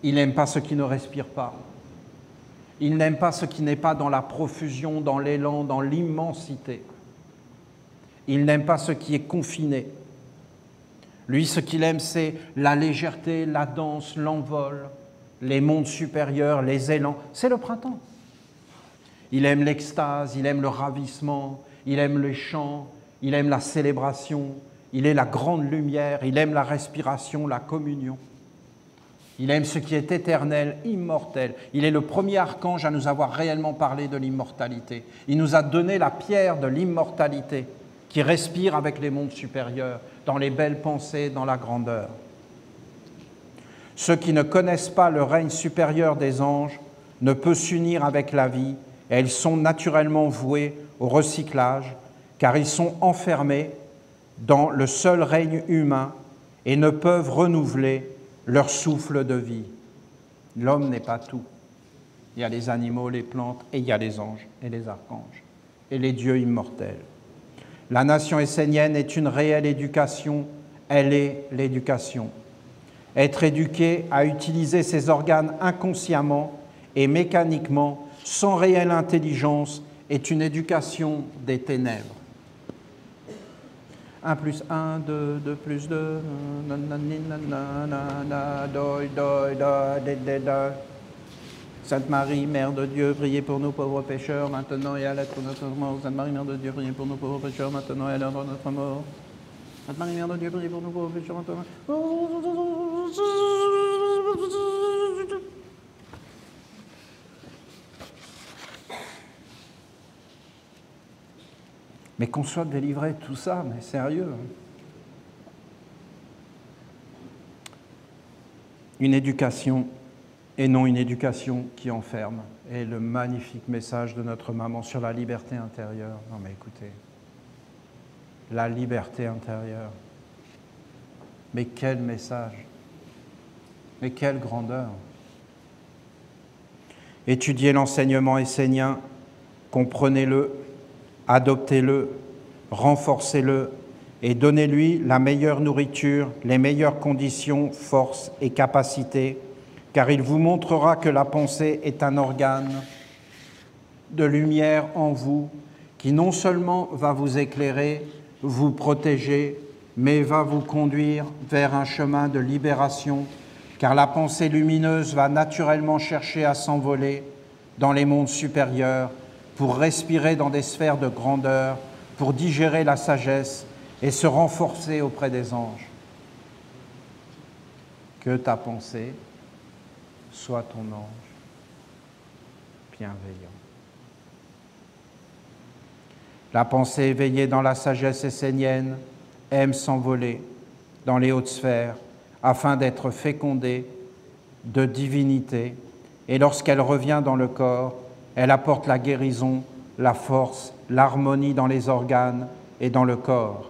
Il n'aime pas ce qui ne respire pas. Il n'aime pas ce qui n'est pas dans la profusion, dans l'élan, dans l'immensité. Il n'aime pas ce qui est confiné. Lui, ce qu'il aime, c'est la légèreté, la danse, l'envol, les mondes supérieurs, les élans. C'est le printemps. Il aime l'extase, il aime le ravissement, il aime les chants, il aime la célébration, il est la grande lumière, il aime la respiration, la communion. Il aime ce qui est éternel, immortel. Il est le premier archange à nous avoir réellement parlé de l'immortalité. Il nous a donné la pierre de l'immortalité qui respire avec les mondes supérieurs, dans les belles pensées, dans la grandeur. Ceux qui ne connaissent pas le règne supérieur des anges ne peuvent s'unir avec la vie et ils sont naturellement voués au recyclage car ils sont enfermés dans le seul règne humain et ne peuvent renouveler leur souffle de vie. L'homme n'est pas tout. Il y a les animaux, les plantes, et il y a les anges et les archanges, et les dieux immortels. La nation essénienne est une réelle éducation, elle est l'éducation. Être éduqué à utiliser ses organes inconsciemment et mécaniquement, sans réelle intelligence, est une éducation des ténèbres. 1 plus 1, 2, 2 plus 2, Sainte Marie, Mère de Dieu, priez pour nous pauvres pécheurs, maintenant et à l'heure de notre mort. Sainte Marie, Mère de Dieu, priez pour nous pauvres pécheurs, maintenant et à l'heure de notre mort. Sainte Marie, Mère de Dieu, priez pour nous pauvres pécheurs, maintenant. Mais qu'on soit délivré de tout ça, mais sérieux. Une éducation et non une éducation qui enferme. Et le magnifique message de notre maman sur la liberté intérieure. Non mais écoutez, la liberté intérieure. Mais quel message! Mais quelle grandeur! Étudiez l'enseignement essénien, comprenez-le, adoptez-le, renforcez-le et donnez-lui la meilleure nourriture, les meilleures conditions, forces et capacités, car il vous montrera que la pensée est un organe de lumière en vous qui non seulement va vous éclairer, vous protéger, mais va vous conduire vers un chemin de libération, car la pensée lumineuse va naturellement chercher à s'envoler dans les mondes supérieurs pour respirer dans des sphères de grandeur, pour digérer la sagesse et se renforcer auprès des anges. Que ta pensée soit ton ange bienveillant. La pensée éveillée dans la sagesse essénienne aime s'envoler dans les hautes sphères afin d'être fécondée de divinité, et lorsqu'elle revient dans le corps, elle apporte la guérison, la force, l'harmonie dans les organes et dans le corps.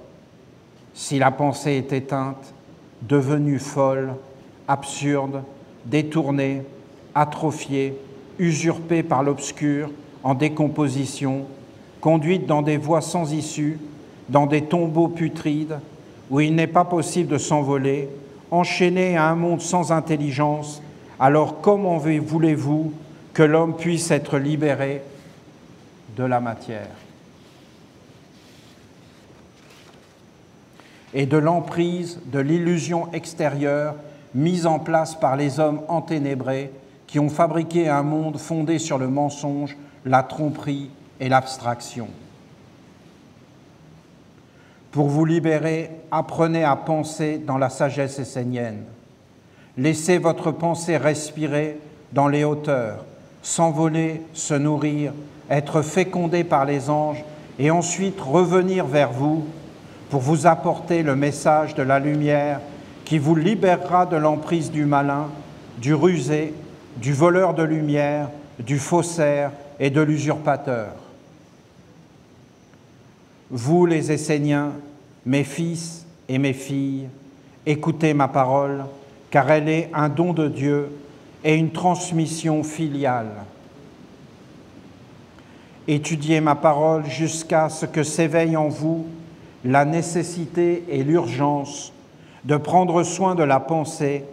Si la pensée est éteinte, devenue folle, absurde, détournée, atrophiée, usurpée par l'obscur, en décomposition, conduite dans des voies sans issue, dans des tombeaux putrides, où il n'est pas possible de s'envoler, enchaînée à un monde sans intelligence, alors comment voulez-vous que l'homme puisse être libéré de la matière et de l'emprise de l'illusion extérieure mises en place par les hommes enténébrés qui ont fabriqué un monde fondé sur le mensonge, la tromperie et l'abstraction. Pour vous libérer, apprenez à penser dans la sagesse essénienne. Laissez votre pensée respirer dans les hauteurs, s'envoler, se nourrir, être fécondé par les anges et ensuite revenir vers vous pour vous apporter le message de la lumière qui vous libérera de l'emprise du malin, du rusé, du voleur de lumière, du faussaire et de l'usurpateur. Vous, les Esséniens, mes fils et mes filles, écoutez ma parole, car elle est un don de Dieu et une transmission filiale. Étudiez ma parole jusqu'à ce que s'éveille en vous la nécessité et l'urgence de prendre soin de la pensée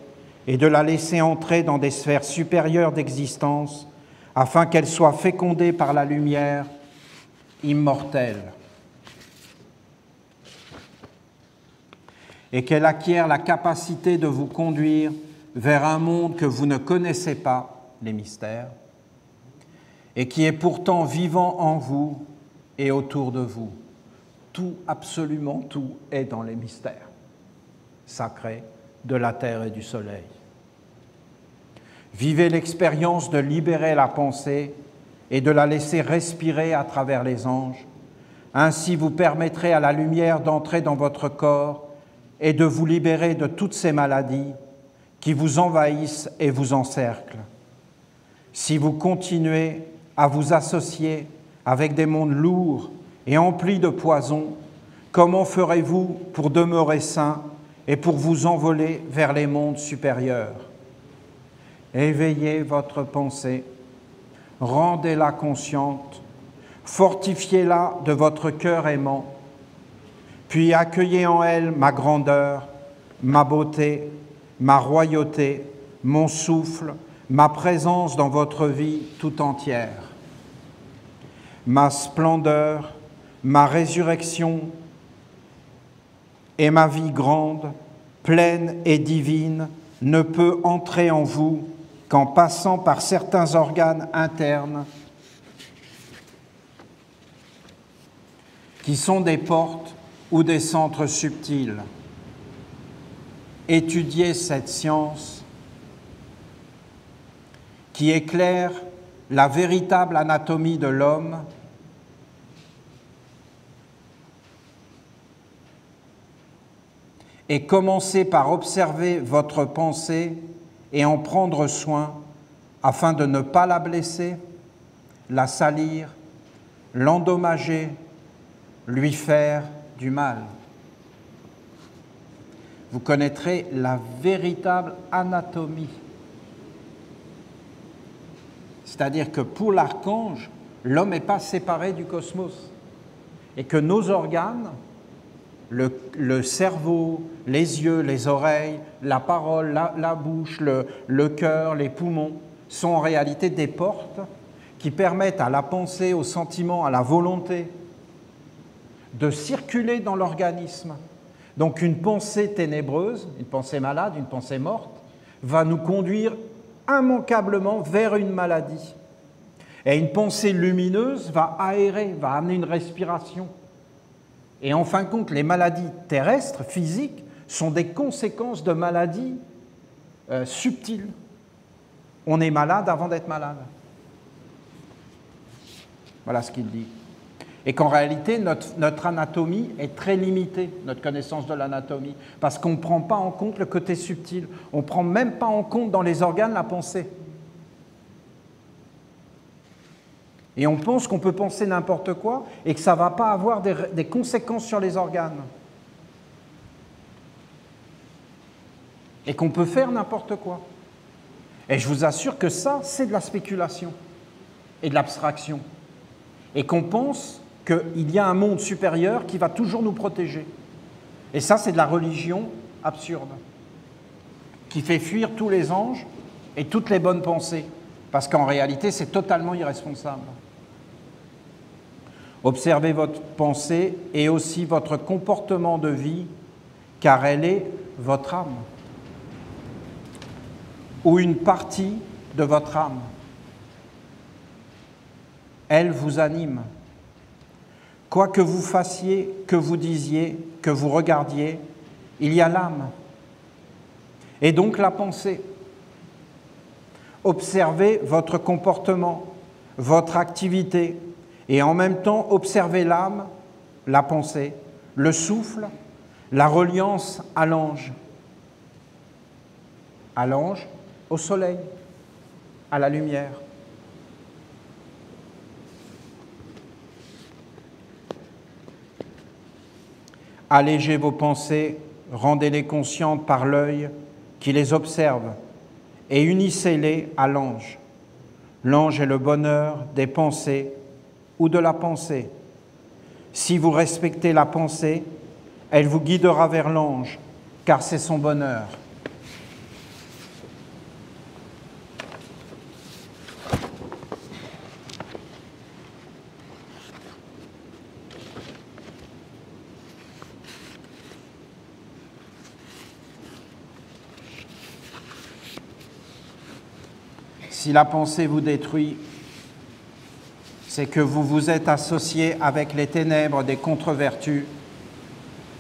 et de la laisser entrer dans des sphères supérieures d'existence afin qu'elle soit fécondée par la lumière immortelle et qu'elle acquiert la capacité de vous conduire vers un monde que vous ne connaissez pas, les mystères, et qui est pourtant vivant en vous et autour de vous. Tout, absolument tout, est dans les mystères sacrés de la terre et du soleil. Vivez l'expérience de libérer la pensée et de la laisser respirer à travers les anges. Ainsi, vous permettrez à la lumière d'entrer dans votre corps et de vous libérer de toutes ces maladies qui vous envahissent et vous encerclent. Si vous continuez à vous associer avec des mondes lourds et emplis de poison, comment ferez-vous pour demeurer sains et pour vous envoler vers les mondes supérieurs? Éveillez votre pensée, rendez-la consciente, fortifiez-la de votre cœur aimant, puis accueillez en elle ma grandeur, ma beauté, ma royauté, mon souffle, ma présence dans votre vie tout entière. Ma splendeur, ma résurrection et ma vie grande, pleine et divine, ne peut entrer en vous qu'en passant par certains organes internes qui sont des portes ou des centres subtils. Étudiez cette science qui éclaire la véritable anatomie de l'homme et commencez par observer votre pensée et en prendre soin afin de ne pas la blesser, la salir, l'endommager, lui faire du mal. Vous connaîtrez la véritable anatomie. C'est-à-dire que pour l'archange, l'homme n'est pas séparé du cosmos et que nos organes, le cerveau, les yeux, les oreilles, la parole, la bouche, le cœur, les poumons, sont en réalité des portes qui permettent à la pensée, au sentiment, à la volonté de circuler dans l'organisme. Donc une pensée ténébreuse, une pensée malade, une pensée morte, va nous conduire immanquablement vers une maladie. Et une pensée lumineuse va aérer, va amener une respiration. Et en fin de compte, les maladies terrestres, physiques, sont des conséquences de maladies subtiles. On est malade avant d'être malade. Voilà ce qu'il dit. Et qu'en réalité, notre anatomie est très limitée, notre connaissance de l'anatomie, parce qu'on ne prend pas en compte le côté subtil. On ne prend même pas en compte dans les organes la pensée. Et on pense qu'on peut penser n'importe quoi et que ça ne va pas avoir des conséquences sur les organes. Et qu'on peut faire n'importe quoi. Et je vous assure que ça, c'est de la spéculation et de l'abstraction. Et qu'on pense qu'il y a un monde supérieur qui va toujours nous protéger. Et ça, c'est de la religion absurde, qui fait fuir tous les anges et toutes les bonnes pensées, parce qu'en réalité, c'est totalement irresponsable. Observez votre pensée et aussi votre comportement de vie, car elle est votre âme. ou une partie de votre âme. Elle vous anime. Quoi que vous fassiez, que vous disiez, que vous regardiez, il y a l'âme. Et donc la pensée. Observez votre comportement, votre activité, et en même temps observez l'âme, la pensée, le souffle, la reliance à l'ange, au soleil, à la lumière. Allégez vos pensées, rendez-les conscientes par l'œil qui les observe et unissez-les à l'ange. L'ange est le bonheur des pensées ou de la pensée. Si vous respectez la pensée, elle vous guidera vers l'ange, car c'est son bonheur. Si la pensée vous détruit, c'est que vous vous êtes associé avec les ténèbres des contre-vertus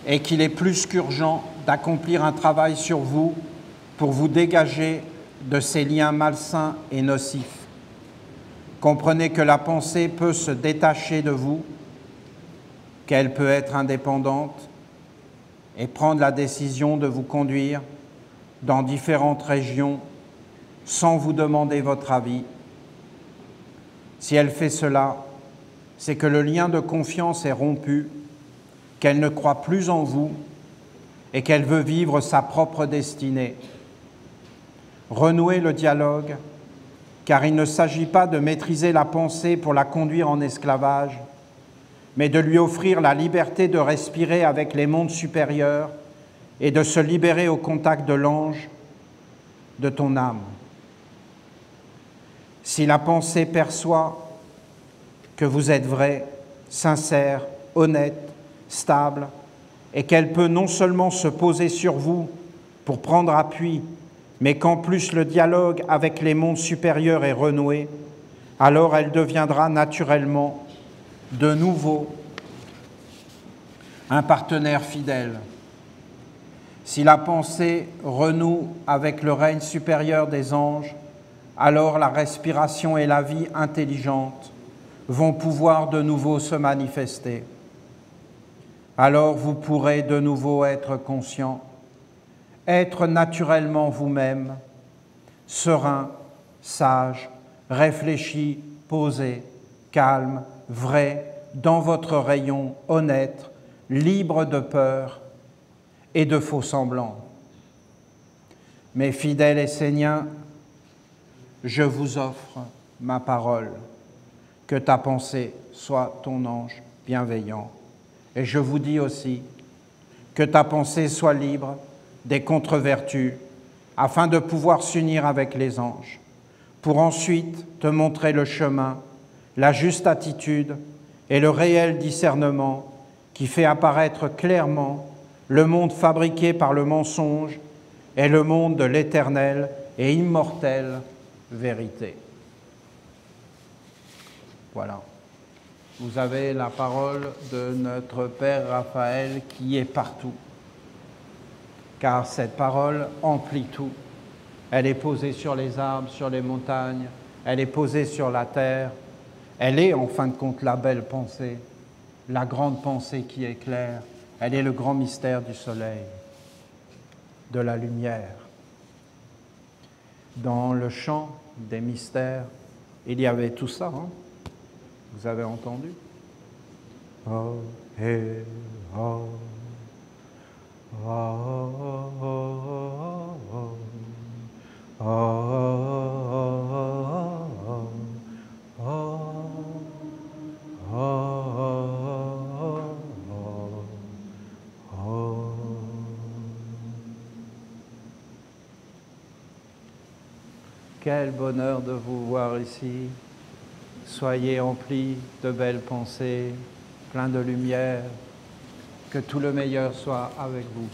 et qu'il est plus qu'urgent d'accomplir un travail sur vous pour vous dégager de ces liens malsains et nocifs. Comprenez que la pensée peut se détacher de vous, qu'elle peut être indépendante et prendre la décision de vous conduire dans différentes régions sans vous demander votre avis. Si elle fait cela, c'est que le lien de confiance est rompu, qu'elle ne croit plus en vous et qu'elle veut vivre sa propre destinée. Renouez le dialogue, car il ne s'agit pas de maîtriser la pensée pour la conduire en esclavage, mais de lui offrir la liberté de respirer avec les mondes supérieurs et de se libérer au contact de l'ange de ton âme. Si la pensée perçoit que vous êtes vrai, sincère, honnête, stable, et qu'elle peut non seulement se poser sur vous pour prendre appui, mais qu'en plus le dialogue avec les mondes supérieurs est renoué, alors elle deviendra naturellement de nouveau un partenaire fidèle. Si la pensée renoue avec le règne supérieur des anges, alors la respiration et la vie intelligente vont pouvoir de nouveau se manifester. Alors vous pourrez de nouveau être conscient, être naturellement vous-même, serein, sage, réfléchi, posé, calme, vrai, dans votre rayon, honnête, libre de peur et de faux semblants. Mes fidèles Esséniens, je vous offre ma parole, que ta pensée soit ton ange bienveillant. Et je vous dis aussi que ta pensée soit libre des contre-vertus, afin de pouvoir s'unir avec les anges, pour ensuite te montrer le chemin, la juste attitude et le réel discernement qui fait apparaître clairement le monde fabriqué par le mensonge et le monde de l'éternelle et immortelle vérité. Voilà. Vous avez la parole de notre Père Raphaël qui est partout, car cette parole emplit tout. Elle est posée sur les arbres, sur les montagnes, elle est posée sur la terre. Elle est, en fin de compte, la belle pensée, la grande pensée qui éclaire. Elle est le grand mystère du soleil, de la lumière. Dans le chant des mystères, il y avait tout ça, hein? Vous avez entendu? Oh, hey, oh, oh, oh, oh, oh, quel bonheur de vous voir ici. Soyez emplis de belles pensées, pleins de lumière, que tout le meilleur soit avec vous.